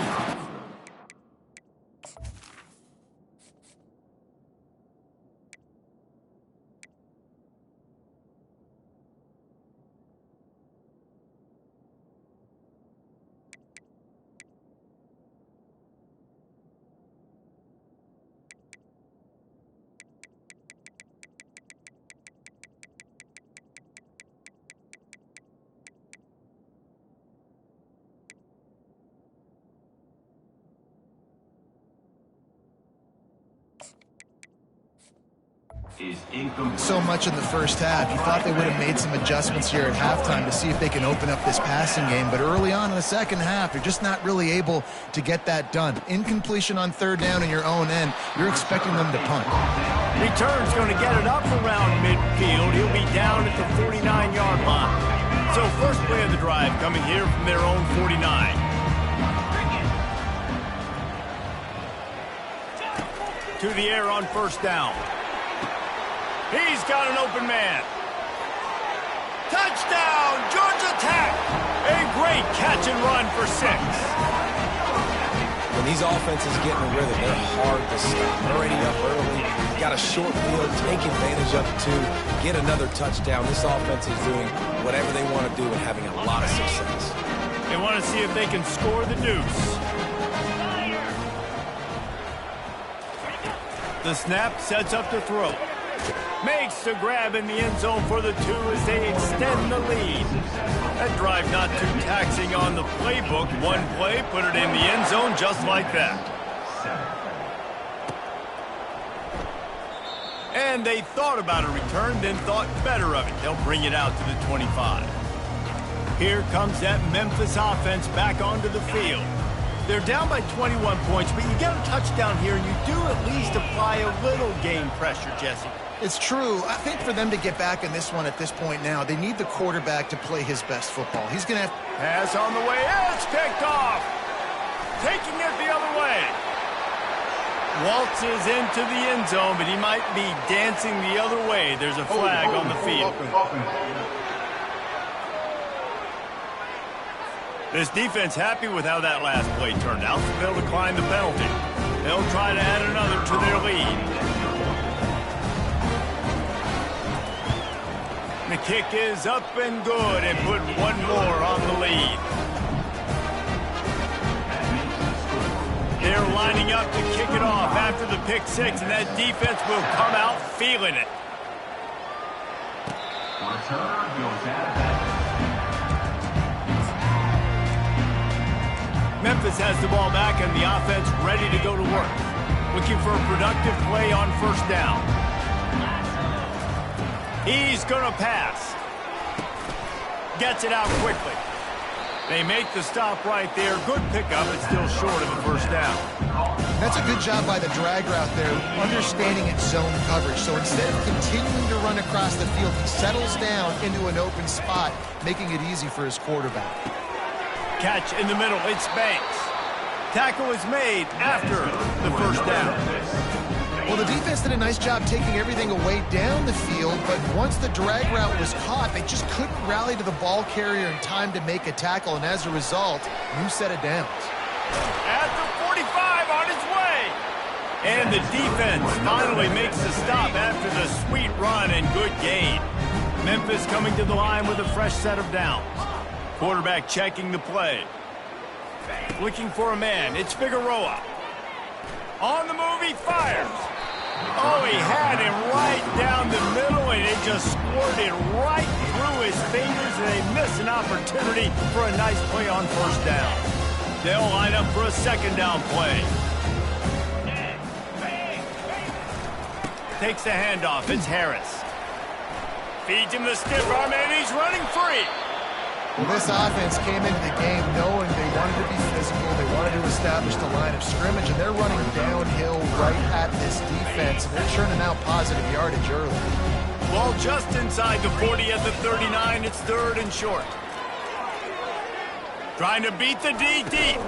So much in the first half. You thought they would have made some adjustments here at halftime to see if they can open up this passing game. But early on in the second half, you're just not really able to get that done. Incompletion on third down in your own end, you're expecting them to punt. Return's going to get it up around midfield. He'll be down at the 49-yard line. So first play of the drive coming here from their own 49. to the air on first down. He's got an open man. Touchdown, Georgia Tech! A great catch and run for 6. When these offenses get in a rhythm, they're hard to stop. They're already up early. Got a short field, take advantage of it too. Get another touchdown. This offense is doing whatever they want to do and having a lot of success. They want to see if they can score the deuce. The snap sets up the throw. Makes the grab in the end zone for the 2 as they extend the lead. That drive not too taxing on the playbook. One play, put it in the end zone just like that. And they thought about a return, then thought better of it. They'll bring it out to the 25. Here comes that Memphis offense back onto the field. They're down by 21 points, but you get a touchdown here, and you do at least apply a little game pressure, Jesse. It's true. I think for them to get back in this one at this point now, they need the quarterback to play his best football. He's going to have... Pass on the way. It's picked off. Taking it the other way. Waltzes into the end zone, but he might be dancing the other way. There's a flag on the field. This defense happy with how that last play turned out, so they'll decline the penalty. They'll try to add another to their lead. The kick is up and good and put one more on the lead. They're lining up to kick it off after the pick 6, and that defense will come out feeling it. Memphis has the ball back and the offense ready to go to work. Looking for a productive play on first down. He's going to pass. Gets it out quickly. They make the stop right there. Good pickup, but still short of the first down. That's a good job by the drag route there, understanding its zone coverage. So instead of continuing to run across the field, he settles down into an open spot, making it easy for his quarterback. Catch in the middle. It's Banks. Tackle is made after the first down. Well, the defense did a nice job taking everything away down the field, but once the drag route was caught, they just couldn't rally to the ball carrier in time to make a tackle, and as a result, new set of downs. At the 45 on his way. And the defense finally makes the stop after the sweet run and good gain. Memphis coming to the line with a fresh set of downs. Quarterback checking the play. Looking for a man. It's Figueroa. On the move, he fires. Oh, he had him right down the middle, and it just squirted right through his fingers, and they miss an opportunity for a nice play on first down. They'll line up for a second down play. Takes the handoff. It's Harris. Feeds him the stiff arm, and he's running free. Well, this offense came into the game knowing they wanted to be physical, they wanted to establish the line of scrimmage, and they're running downhill right at this defense, and they're churning out positive yardage early. Ball just inside the 40 at the 39. It's third and short. Trying to beat the D deep.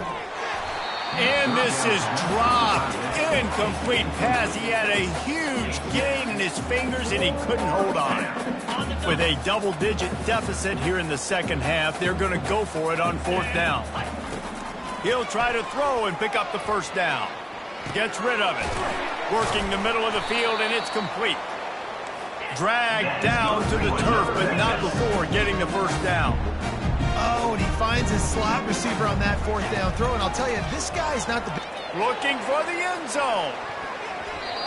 And this is dropped. Incomplete pass. He had a huge gain in his fingers, and he couldn't hold on. With a double-digit deficit here in the second half, they're going to go for it on fourth down. He'll try to throw and pick up the first down. Gets rid of it. Working the middle of the field, and it's complete. Dragged down to the turf, but not before getting the first down. Oh, and he finds his slot receiver on that fourth down throw, and I'll tell you, this guy's not the... Looking for the end zone.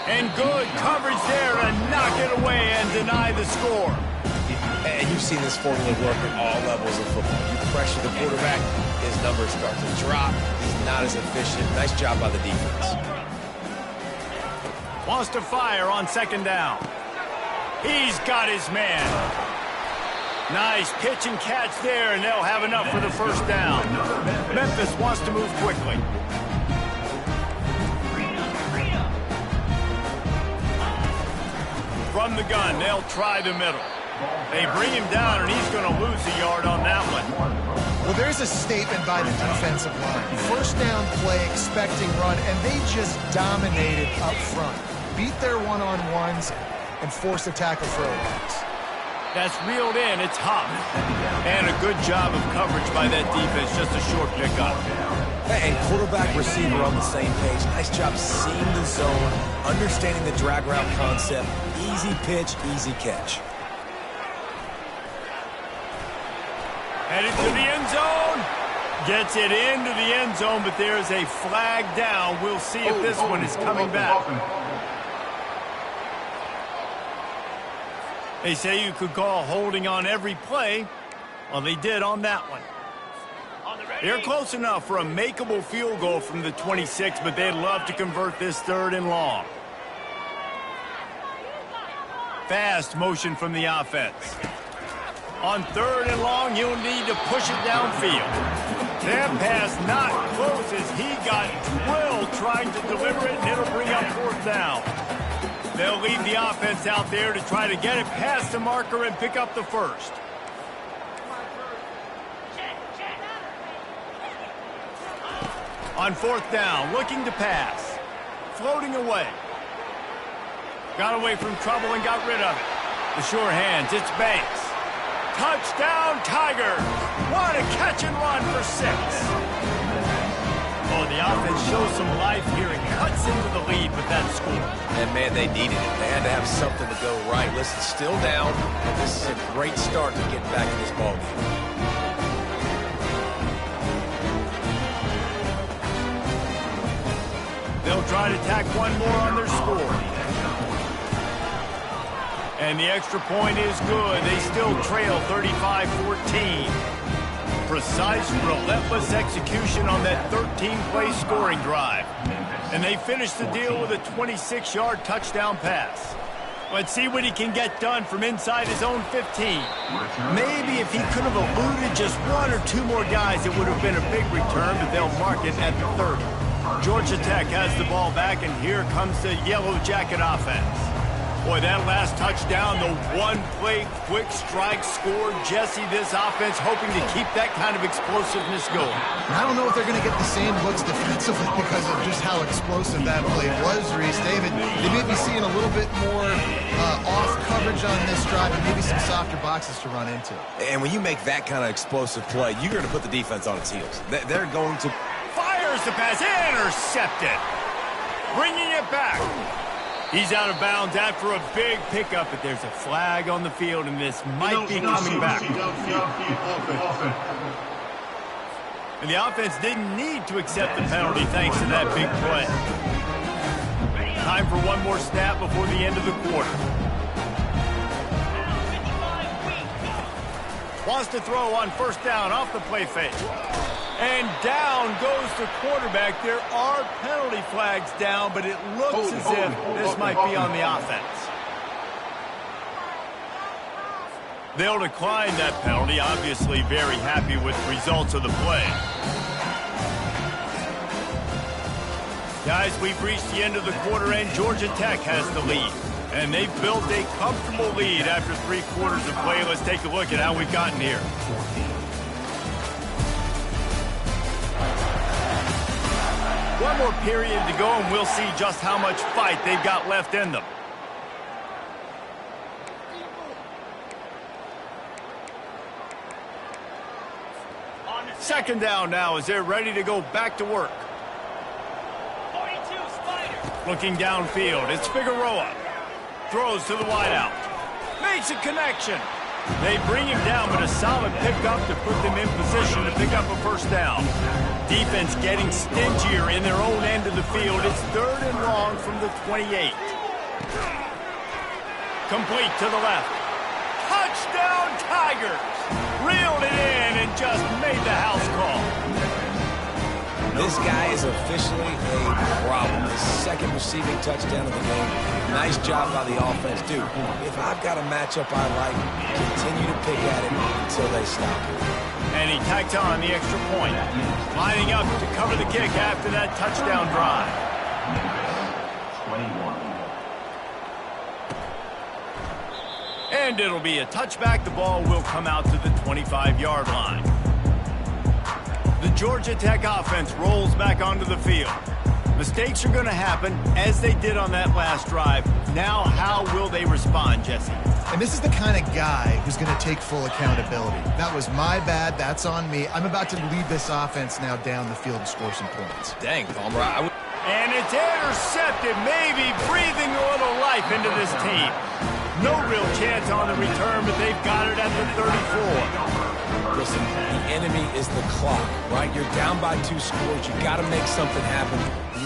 And good coverage there to knock it away and deny the score. And you've seen this formula work at all levels of football. You pressure the quarterback, his numbers start to drop. He's not as efficient. Nice job by the defense. Wants to fire on second down. He's got his man. Nice pitch and catch there, and they'll have enough for the first down. Memphis wants to move quickly. From the gun, they'll try the middle. They bring him down, and he's going to lose a yard on that one. Well, there's a statement by the defensive line. First down play, expecting run, and they just dominated up front. Beat their one-on-ones and forced a tackle throwbacks. That's reeled in. It's Hop. And a good job of coverage by that defense. Just a short pickup. And quarterback, receiver on the same page. Nice job seeing the zone, understanding the drag route concept. Easy pitch, easy catch. Headed to the end zone. Gets it into the end zone, but there's a flag down. We'll see if this one is coming back. They say you could call holding on every play. Well, they did on that one. They're close enough for a makeable field goal from the 26, but they'd love to convert this 3rd and long. Fast motion from the offense. On 3rd and long, you'll need to push it downfield. That pass not close as he got drilled trying to deliver it, and it'll bring up 4th down. They'll leave the offense out there to try to get it past the marker and pick up the 1st. On 4th down, looking to pass. Floating away. Got away from trouble and got rid of it. The sure hands, it's Banks. Touchdown, Tigers! What a catch and run for 6. Oh, the offense shows some life here and cuts into the lead with that score. And, man, they needed it. They had to have something to go right. Listen, still down. This is a great start to getting back in this ballgame. They'll try to tack one more on their score. And the extra point is good. They still trail 35-14. Precise, relentless execution on that 13-play scoring drive. And they finish the deal with a 26-yard touchdown pass. Let's see what he can get done from inside his own 15. Maybe if he could have eluded just 1 or 2 more guys, it would have been a big return, but they'll mark it at the 30. Georgia Tech has the ball back, and here comes the Yellow Jacket offense. Boy, that last touchdown, the one-play quick strike score. Jesse, this offense hoping to keep that kind of explosiveness going. I don't know if they're going to get the same looks defensively because of just how explosive that play was, Reese. David, they may be seeing a little bit more off coverage on this drive and maybe some softer boxes to run into. And when you make that kind of explosive play, you're going to put the defense on its heels. They're going to... Fires the pass, intercepted. Bringing it back. He's out of bounds after a big pickup, but there's a flag on the field, and this might be coming back. And the offense didn't need to accept the penalty thanks to that big play. Time for one more snap before the end of the quarter. Wants to throw on 1st down off the play fake. And down goes the quarterback. There are penalty flags down, but it looks as if this might be on the offense. They'll decline that penalty, obviously very happy with the results of the play. Guys, we've reached the end of the quarter, and Georgia Tech has the lead. And they've built a comfortable lead after 3 quarters of play. Let's take a look at how we've gotten here. One more period to go, and we'll see just how much fight they've got left in them. Second down now as they're ready to go back to work. Looking downfield, it's Figueroa. Throws to the wideout. Makes a connection. They bring him down, but a solid pickup to put them in position to pick up a 1st down. Defense getting stingier in their own end of the field. It's 3rd and long from the 28. Complete to the left. Touchdown, Tigers! Reeled it in and just made the house call. This guy is officially a problem. His 2nd receiving touchdown of the game. Nice job by the offense. Dude, if I've got a matchup I like, continue to pick at it until they stop. And he tacked on the extra point. Lining up to cover the kick after that touchdown drive. 21. And it'll be a touchback. The ball will come out to the 25-yard line. The Georgia Tech offense rolls back onto the field. Mistakes are going to happen, as they did on that last drive. Now, how will they respond, Jesse? And this is the kind of guy who's going to take full accountability. That was my bad. That's on me. I'm about to lead this offense now down the field and score some points. Dang, Palmer. And it's intercepted, maybe breathing a little life into this team. No real chance on the return, but they've got it at the 34. Listen, the enemy is the clock, right? You're down by 2 scores. You got to make something happen.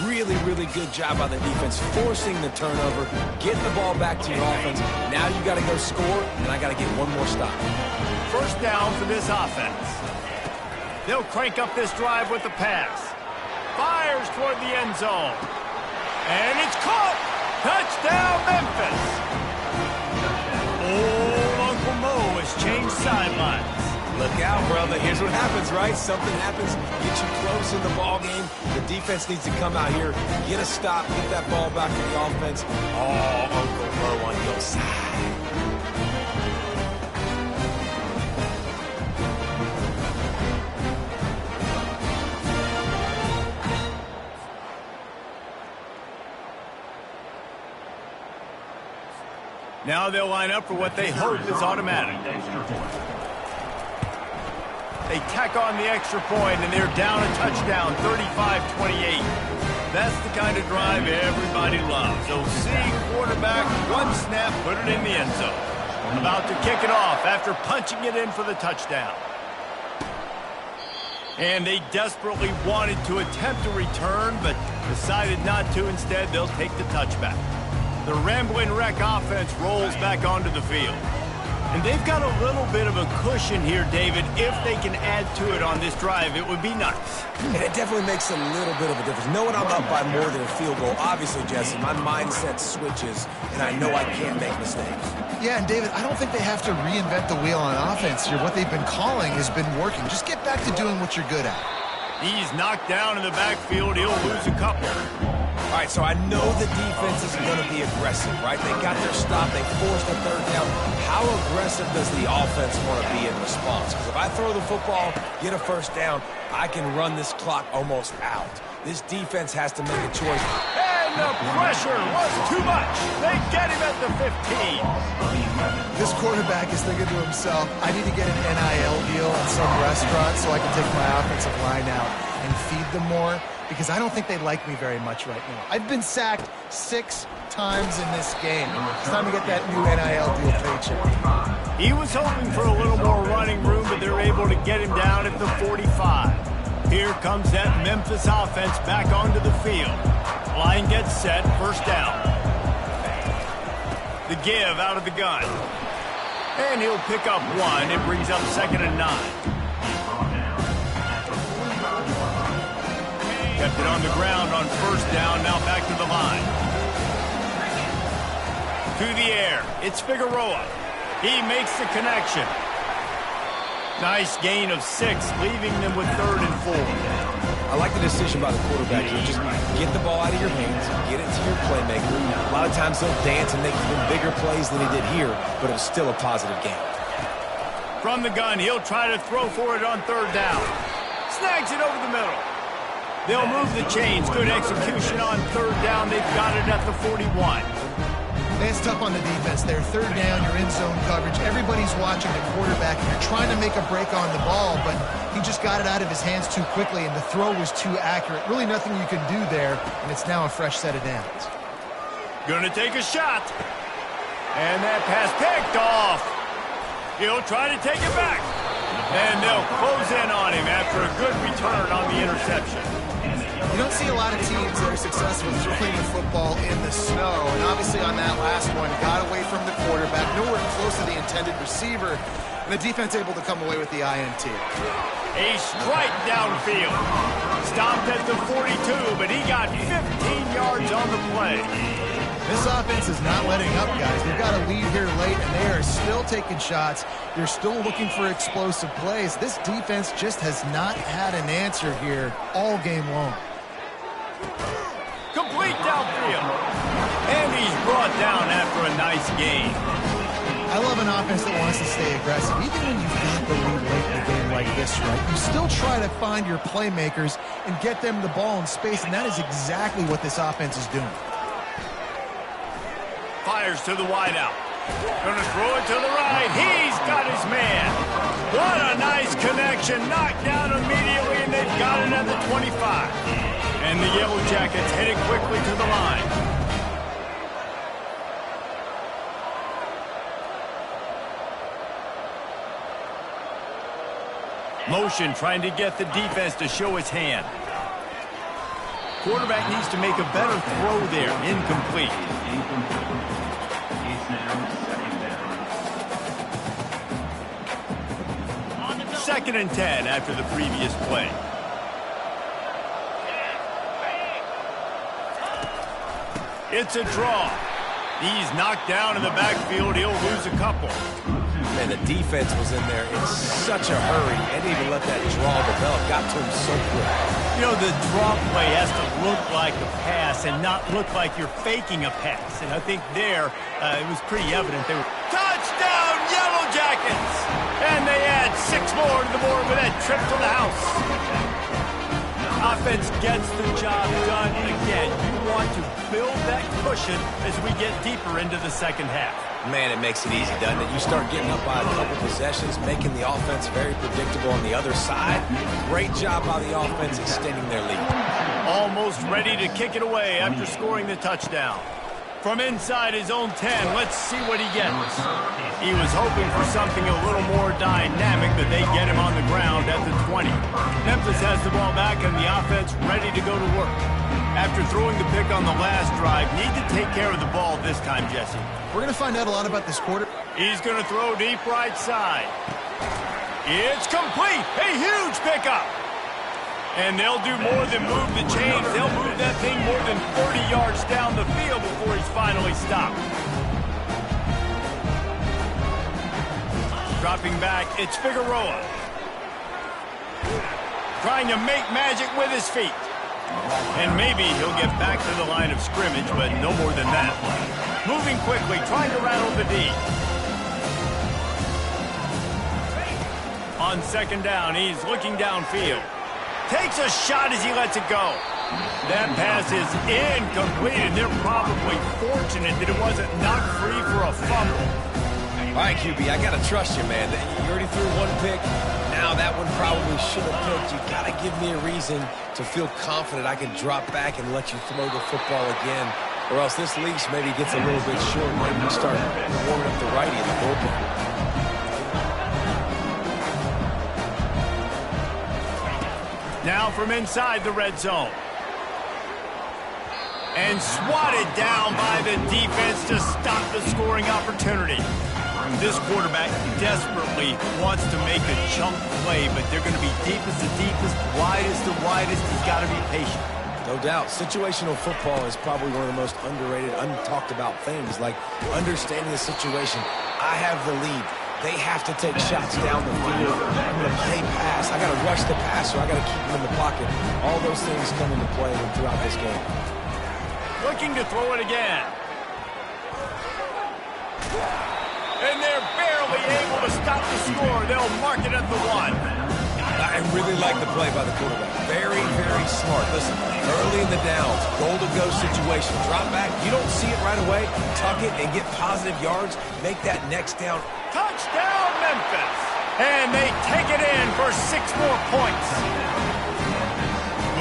Really, really good job by the defense, forcing the turnover, getting the ball back to your offense. Now you got to go score, and I got to get one more stop. First down for this offense. They'll crank up this drive with the pass. Fires toward the end zone. And it's caught. Touchdown, Memphis. Oh, Uncle Mo has changed sidelines. Look out, brother. Here's what happens, right? Something happens, get you close in the ball game. The defense needs to come out here, get a stop, get that ball back to the offense. Oh, Uncle Mo on your side. Now they'll line up for what they hope is automatic. They tack on the extra point, and they're down a touchdown, 35-28. That's the kind of drive everybody loves. OC quarterback, one snap, put it in the end zone. About to kick it off after punching it in for the touchdown. And they desperately wanted to attempt a return, but decided not to. Instead, they'll take the touchback. The Rambling Wreck offense rolls back onto the field. And they've got a little bit of a cushion here, David. If they can add to it on this drive, it would be nice. And it definitely makes a little bit of a difference. Knowing I'm up by more than a field goal, obviously, Jesse, my mindset switches, and I know I can't make mistakes. Yeah, and David, I don't think they have to reinvent the wheel on offense here. What they've been calling has been working. Just get back to doing what you're good at. He's knocked down in the backfield. He'll lose a couple. All right, so I know the defense is going to be aggressive, right? They got their stop. They forced a third down. How aggressive does the offense want to be in response? Because if I throw the football, get a first down, I can run this clock almost out. This defense has to make a choice. And the pressure was too much. They get him at the 15. This quarterback is thinking to himself, I need to get an NIL deal at some restaurant so I can take my offensive line out and feed them more, because I don't think they like me very much right now. I've been sacked 6 times in this game. It's time to get that new NIL deal paycheck. He was hoping for a little more running room, but they're able to get him down at the 45. Here comes that Memphis offense back onto the field. Line gets set, first down. The give out of the gun. And he'll pick up 1. It brings up 2nd and 9. Kept it on the ground on first down, now back to the line. To the air, it's Figueroa. He makes the connection. Nice gain of 6, leaving them with 3rd and 4. I like the decision by the quarterback here. Just get the ball out of your hands, get it to your playmaker. A lot of times they'll dance and make even bigger plays than he did here, but it was still a positive game. From the gun, he'll try to throw for it on 3rd down. Snags it over the middle. They'll move the chains. Good execution on 3rd down. They've got it at the 41. It's tough on the defense there. 3rd down, you're in zone coverage. Everybody's watching the quarterback. You're trying to make a break on the ball, but he just got it out of his hands too quickly, and the throw was too accurate. Really nothing you can do there, and it's now a fresh set of downs. Gonna take a shot. And that pass picked off. He'll try to take it back. And they'll close in on him after a good return on the interception. You don't see a lot of teams that are successful throwing the football in the snow, and obviously on that last one, got away from the quarterback, nowhere close to the intended receiver, and the defense able to come away with the INT. A strike downfield. Stopped at the 42, but he got 15 yards on the play. This offense is not letting up, guys. They've got a lead here late, and they are still taking shots. They're still looking for explosive plays. This defense just has not had an answer here all game long. Complete downfield. And he's brought down after a nice gain. I I love an offense that wants to stay aggressive. Even when you've got the lead late in a game like this, right, you still try to find your playmakers and get them the ball in space, and that is exactly what this offense is doing. Fires to the wideout. Gonna throw it to the right. He's got his man. What a nice connection. Knocked down immediately, and they've got it at the 25. And the Yellow Jackets headed quickly to the line. Motion trying to get the defense to show his hand. Quarterback needs to make a better throw there. Incomplete. Second and 10 after the previous play. It's a draw. He's knocked down in the backfield. He'll lose a couple. Man, the defense was in there in such a hurry and even let that draw develop. Got to him so quick. You know, the draw play has to look like a pass and not look like you're faking a pass. And I think there, it was pretty evident they were... Touchdown, Yellow Jackets! And they add 6 more to the board with that trip to the house. Offense gets the job done. Again, you want to build that cushion as we get deeper into the second half. Man, it makes it easy, doesn't it? You start getting up by a couple possessions, making the offense very predictable on the other side. Great job by the offense extending their lead. Almost ready to kick it away after scoring the touchdown. From inside his own 10, let's see what he gets. He was hoping for something a little more dynamic, but they get him on the ground at the 20. Memphis has the ball back and the offense ready to go to work. After throwing the pick on the last drive, need to take care of the ball this time, Jesse. We're going to find out a lot about this quarter. He's going to throw deep right side. It's complete. A huge pickup. And they'll do more than move the chains. They'll move that thing more than 30 yards down the field before he's finally stopped. Dropping back, it's Figueroa. Trying to make magic with his feet. And maybe he'll get back to the line of scrimmage, but no more than that. Moving quickly, trying to rattle the D. On second down, he's looking downfield. Takes a shot as he lets it go. That pass is incomplete, and they're probably fortunate that it wasn't knocked free for a fumble. All right, QB, I got to trust you, man. You already threw one pick. Now that one probably should have picked. You got to give me a reason to feel confident I can drop back and let you throw the football again. Or else this leash maybe gets a little bit short. Maybe you start warming up the righty in the bullpen. Now from inside the red zone. And swatted down by the defense to stop the scoring opportunity. This quarterback desperately wants to make a chunk play, but they're going to be deepest to deepest, widest to widest. He's got to be patient. No doubt. Situational football is probably one of the most underrated, untalked about things, like understanding the situation. I have the lead. They have to take shots down the field. I'm going to play pass. I got to rush the passer. I got to keep him in the pocket. All those things come into play throughout this game. Looking to throw it again. And they're barely able to stop the score. They'll mark it at the 1. I really like the play by the quarterback. Very, very smart. Listen, early in the downs, goal-to-go situation. Drop back. You don't see it right away. Tuck it and get positive yards. Make that next down. Touchdown, Memphis. And they take it in for 6 more points.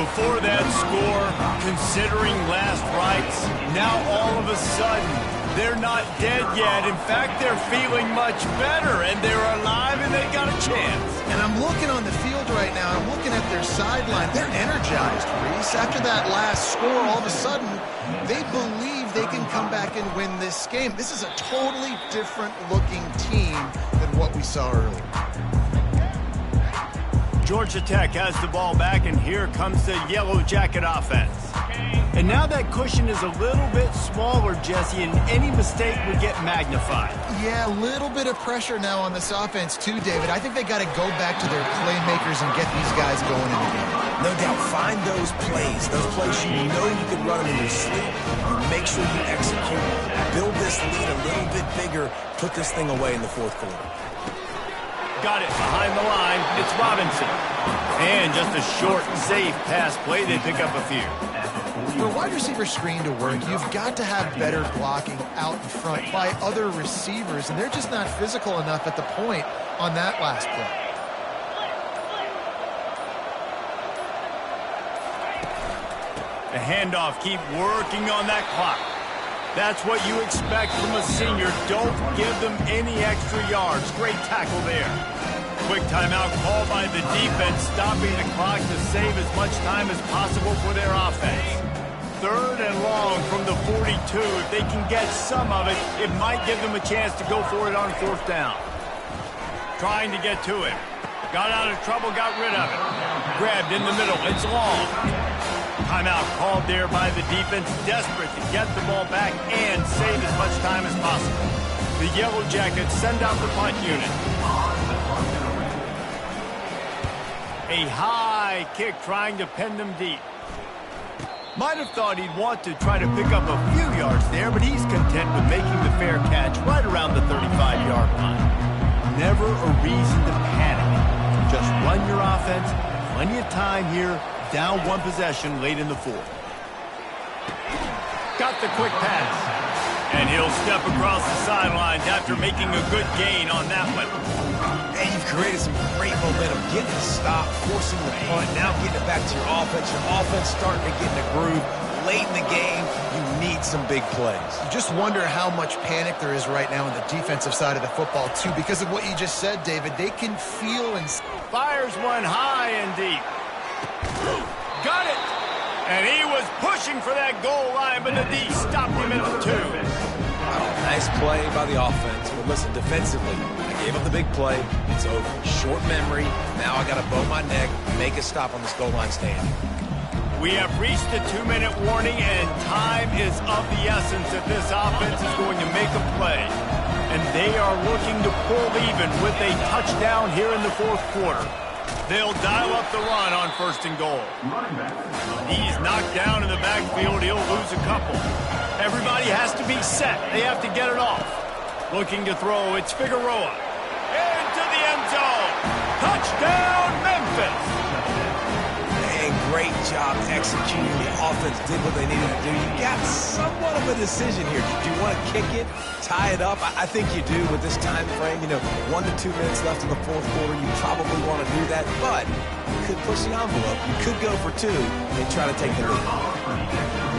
Before that score, considering last rites, now all of a sudden, they're not dead yet. In fact, they're feeling much better, and they're alive, and they've got a chance. And I'm looking on the field right now. I'm looking at their sideline. They're energized, Reese. After that last score, all of a sudden, they believe they can come back and win this game. This is a totally different-looking team than what we saw earlier. Georgia Tech has the ball back, and here comes the Yellow Jacket offense. And now that cushion is a little bit smaller, Jesse, and any mistake would get magnified. Yeah, a little bit of pressure now on this offense too, David. I think they got to go back to their playmakers and get these guys going in the game. No doubt, find those plays you know you can run them in your sleep. Make sure you execute, build this lead a little bit bigger, put this thing away in the fourth quarter. Got it behind the line. It's Robinson. And just a short, safe pass play. They pick up a few. For a wide receiver screen to work, you've got to have better blocking out in front by other receivers, and they're just not physical enough at the point on that last play. The handoff, keep working on that clock. That's what you expect from a senior. Don't give them any extra yards. Great tackle there. Quick timeout call by the defense, stopping the clock to save as much time as possible for their offense. 3rd and long from the 42. If they can get some of it, it might give them a chance to go for it on 4th down. Trying to get to him. Got out of trouble, got rid of it. Grabbed in the middle. It's long. Timeout called there by the defense, desperate to get the ball back and save as much time as possible. The Yellow Jackets send out the punt unit. A high kick trying to pin them deep. Might have thought he'd want to try to pick up a few yards there, but he's content with making the fair catch right around the 35-yard line. Never a reason to panic. Just run your offense. Plenty of time here. Down 1 possession late in the 4th. Got the quick pass. And he'll step across the sidelines after making a good gain on that one. And you've created some great momentum. Getting the stop, forcing the punt, now getting it back to your offense. Your offense starting to get in a groove. Late in the game, you need some big plays. You just wonder how much panic there is right now on the defensive side of the football, too, because of what you just said, David. They can feel and... Fires one high and deep. Got it! And he was pushing for that goal line, but the D stopped him at the 2. Oh, nice play by the offense. But listen, defensively, I gave up the big play. It's over. Short memory. Now I got to bow my neck, make a stop on this goal line stand. We have reached the 2-minute warning, and time is of the essence if this offense is going to make a play. And they are looking to pull even with a touchdown here in the 4th quarter. They'll dial up the run on 1st and goal. He's knocked down in the backfield. He'll lose a couple. Everybody has to be set. They have to get it off. Looking to throw. It's Figueroa. Into the end zone. Touchdown, Memphis. And great job executing. The offense did what they needed to do. You got somewhat of a decision here. Do you want to kick it, tie it up? I think you do with this time frame. 1 to 2 minutes left in the 4th quarter. You probably want to do that, but you could push the envelope. You could go for 2 and try to take the lead.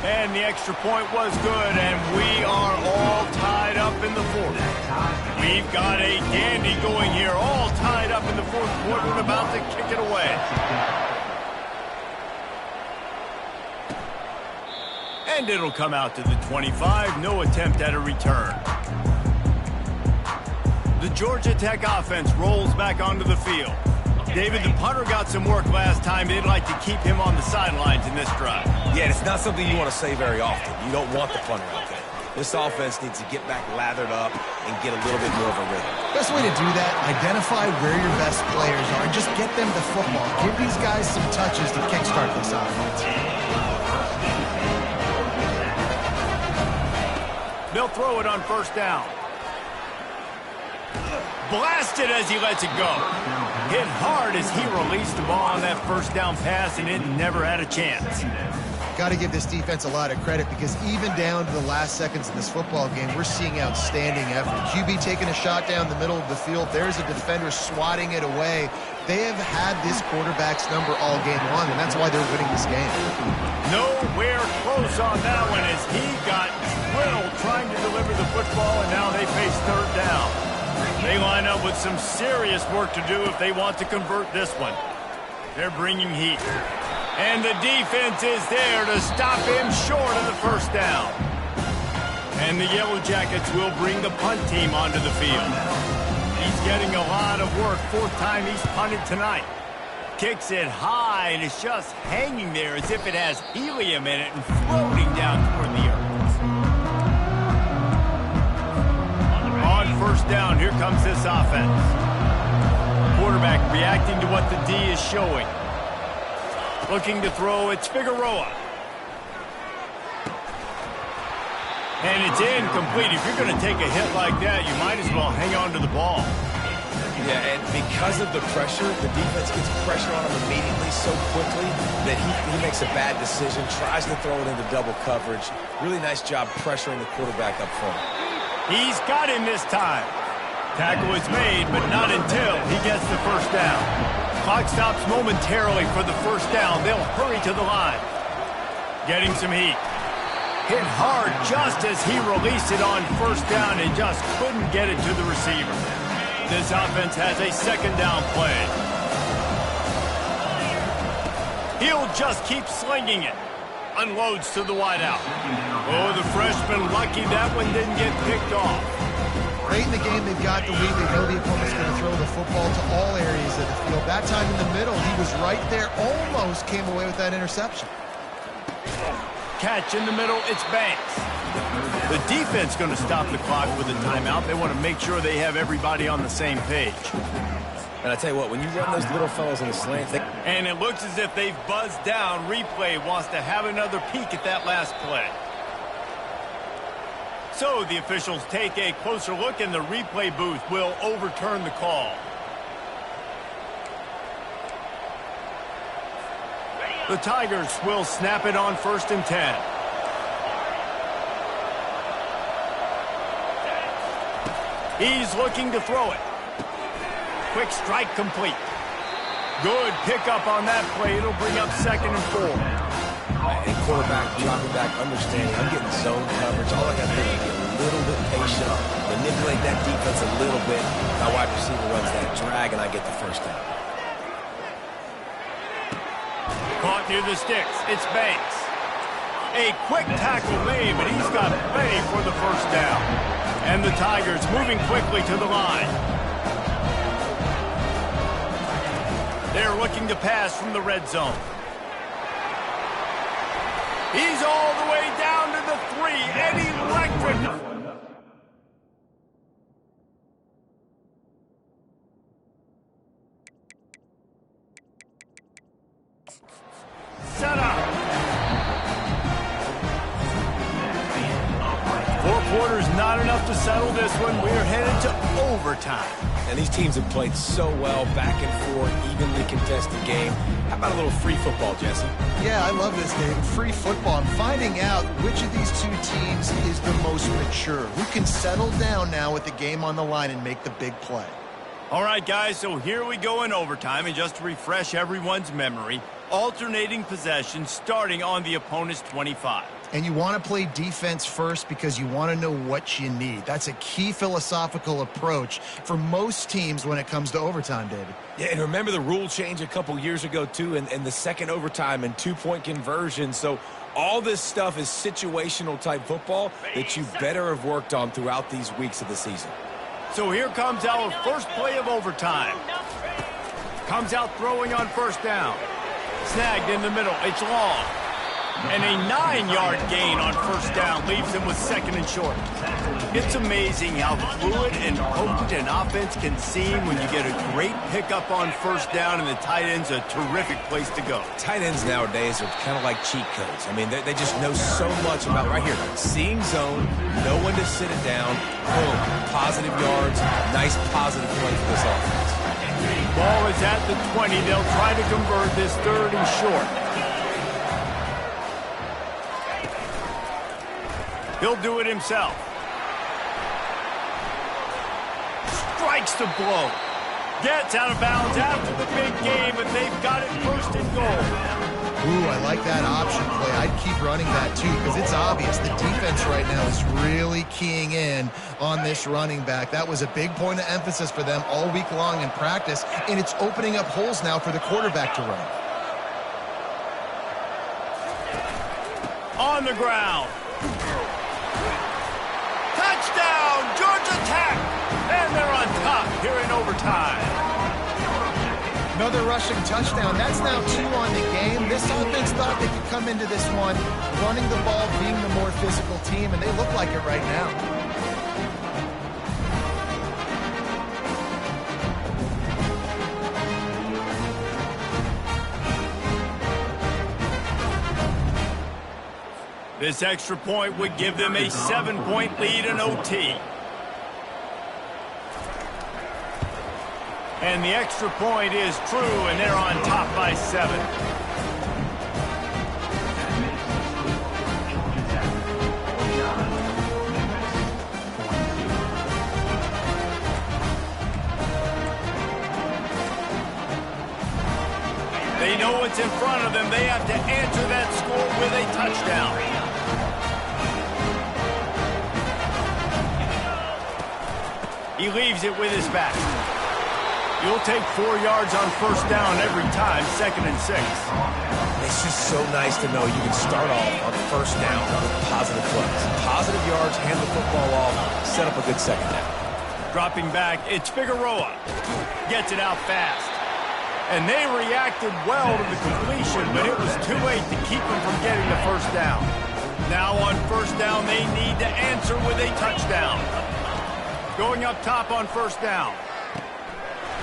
And the extra point was good, and we are all tied up in the 4th. We've got a dandy going here, all tied up in the 4th quarter and about to kick it away. And it'll come out to the 25, no attempt at a return. The Georgia Tech offense rolls back onto the field. David, the punter got some work last time. They'd like to keep him on the sidelines in this drive. Yeah, it's not something you want to say very often. You don't want the punter out there. This offense needs to get back lathered up and get a little bit more of a rhythm. Best way to do that, identify where your best players are and just get them the football. Give these guys some touches to kickstart this offense. They'll throw it on 1st down. Blasted as he lets it go. Hit hard as he released the ball on that 1st down pass, and it never had a chance. Got to give this defense a lot of credit because even down to the last seconds of this football game, we're seeing outstanding effort. QB taking a shot down the middle of the field. There's a defender swatting it away. They have had this quarterback's number all game long, and that's why they're winning this game. Nowhere close on that one as he got drilled trying to deliver the football, and now they face 3rd down. They line up with some serious work to do if they want to convert this one. They're bringing heat. And the defense is there to stop him short of the 1st down. And the Yellow Jackets will bring the punt team onto the field. He's getting a lot of work. 4th time he's punted tonight. Kicks it high, and it's just hanging there as if it has helium in it and floating down toward the earth. On 1st down, here comes this offense. quarterback reacting to what the D is showing. Looking to throw, it's Figueroa. And it's incomplete. If you're going to take a hit like that, you might as well hang on to the ball. Yeah, and because of the pressure, the defense gets pressure on him immediately so quickly that he makes a bad decision, tries to throw it into double coverage. Really nice job pressuring the quarterback up front. He's got him this time. Tackle is made, but not until he gets the first down. Clock stops momentarily for the first down. They'll hurry to the line. Getting some heat. Hit hard just as he released it on first down and just couldn't get it to the receiver. This offense has a second down play. He'll just keep slinging it. Unloads to the wideout. Oh, the freshman lucky that one didn't get picked off. Late in the game, they've got the lead. They know the opponent's going to throw the football to all areas of the field. That time in the middle, he was right there. Almost came away with that interception. Catch in the middle, it's Banks. The defense going to stop the clock with a timeout. They want to make sure they have everybody on the same page. And I tell you what, when you run those little fellows in the slants, and it looks as if they've buzzed down. Replay wants to have another peek at that last play. So the officials take a closer look, and the replay booth will overturn the call. The Tigers will snap it on 1st and 10. He's looking to throw it. Quick strike complete. Good pickup on that play. It'll bring up 2nd and 4. And quarterback dropping back, understanding I'm getting zone coverage. All I got to do is be a little bit patient, manipulate that defense a little bit. My wide receiver runs that drag, and I get the first down. Caught near the sticks. It's Banks. A quick tackle made, but he's got plenty for the first down. And the Tigers moving quickly to the line. They're looking to pass from the red zone. He's all the way down to the 3, and electric. Set up. 4 quarters, not enough to settle this one. We're headed to overtime. And these teams have played so well, back and forth, evenly contested game. How about a little free football, Jesse? Yeah, I love this game. Free football. I'm finding out which of these two teams is the most mature. Who can settle down now with the game on the line and make the big play? All right, guys, so here we go in overtime. And just to refresh everyone's memory, alternating possession starting on the opponent's 25. And you want to play defense first because you want to know what you need. That's a key philosophical approach for most teams when it comes to overtime, David. Yeah, and remember the rule change a couple years ago, too, and the second overtime and 2-point conversion. So all this stuff is situational type football that you better have worked on throughout these weeks of the season. So here comes our first play of overtime. Comes out throwing on first down. Snagged in the middle. It's long. And a 9-yard gain on first down leaves him with 2nd and short. It's amazing how fluid and potent an offense can seem when you get a great pickup on first down, and the tight end's a terrific place to go. Tight ends nowadays are kind of like cheat codes. I mean, they just know so much about, right here, seeing zone, know when to sit it down, boom, positive yards, nice positive play for this offense. Ball is at the 20. They'll try to convert this 3rd and short. He'll do it himself. Strikes the blow. Gets out of bounds after the big game, and they've got it 1st and goal. Ooh, I like that option play. I'd keep running that, too, because it's obvious the defense right now is really keying in on this running back. That was a big point of emphasis for them all week long in practice, and it's opening up holes now for the quarterback to run. On the ground. Touchdown, Georgia Tech! And they're on top here in overtime. Another rushing touchdown. That's now 2 on the game. This offense thought they could come into this one running the ball, being the more physical team, and they look like it right now. This extra point would give them a 7-point lead in OT. And the extra point is true, and they're on top by 7. They know what's in front of them. They have to answer that score with a touchdown. He leaves it with his back. You'll take 4 yards on first down every time, 2nd and 6. It's just so nice to know you can start off on first down with positive plays. Positive yards, hand the football off, set up a good second down. Dropping back, it's Figueroa. Gets it out fast. And they reacted well to the completion, but it was too late to keep them from getting the first down. Now on first down, they need to answer with a touchdown. Going up top on first down.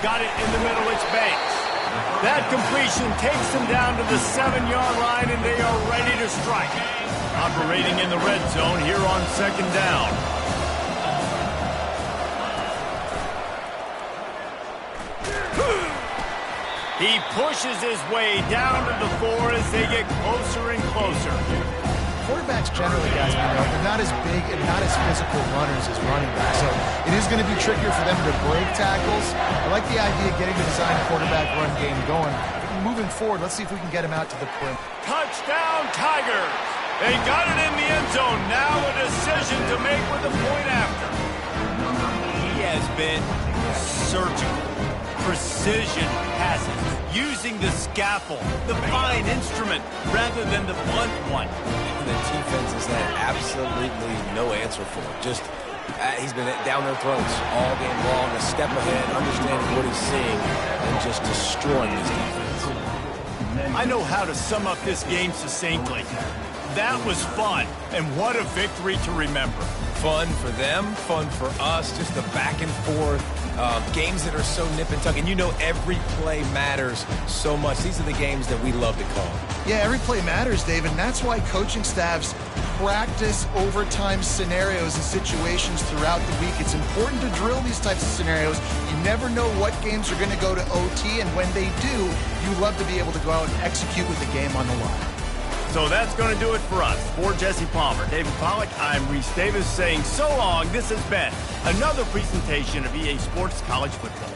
Got it in the middle, it's Banks. That completion takes them down to the 7-yard line, and they are ready to strike. Operating in the red zone here on 2nd down. He pushes his way down to the 4 as they get closer and closer. Quarterbacks generally, guys, we know, they're not as big and not as physical runners as running backs. So it is going to be trickier for them to break tackles. I like the idea of getting the design quarterback run game going. Moving forward, let's see if we can get him out to the perimeter. Touchdown, Tigers! They got it in the end zone. Now a decision to make with the point after. He has been surgical. Precision passes. Using the scaffold, the fine instrument, rather than the blunt one. The defense has had absolutely no answer for it. Just, he's been down their throats all game long, a step ahead, understanding what he's seeing, and just destroying this defense. I know how to sum up this game succinctly. That was fun, and what a victory to remember. Fun for them, fun for us, just the back and forth. Games that are so nip and tuck, and you know every play matters so much. These are the games that we love to call. Yeah, every play matters, David, and that's why coaching staffs practice overtime scenarios and situations throughout the week. It's important to drill these types of scenarios. You never know what games are going to go to OT, and when they do, you love to be able to go out and execute with the game on the line. So that's going to do it for us. For Jesse Palmer, David Pollack, I'm Reese Davis saying so long. This has been another presentation of EA Sports College Football.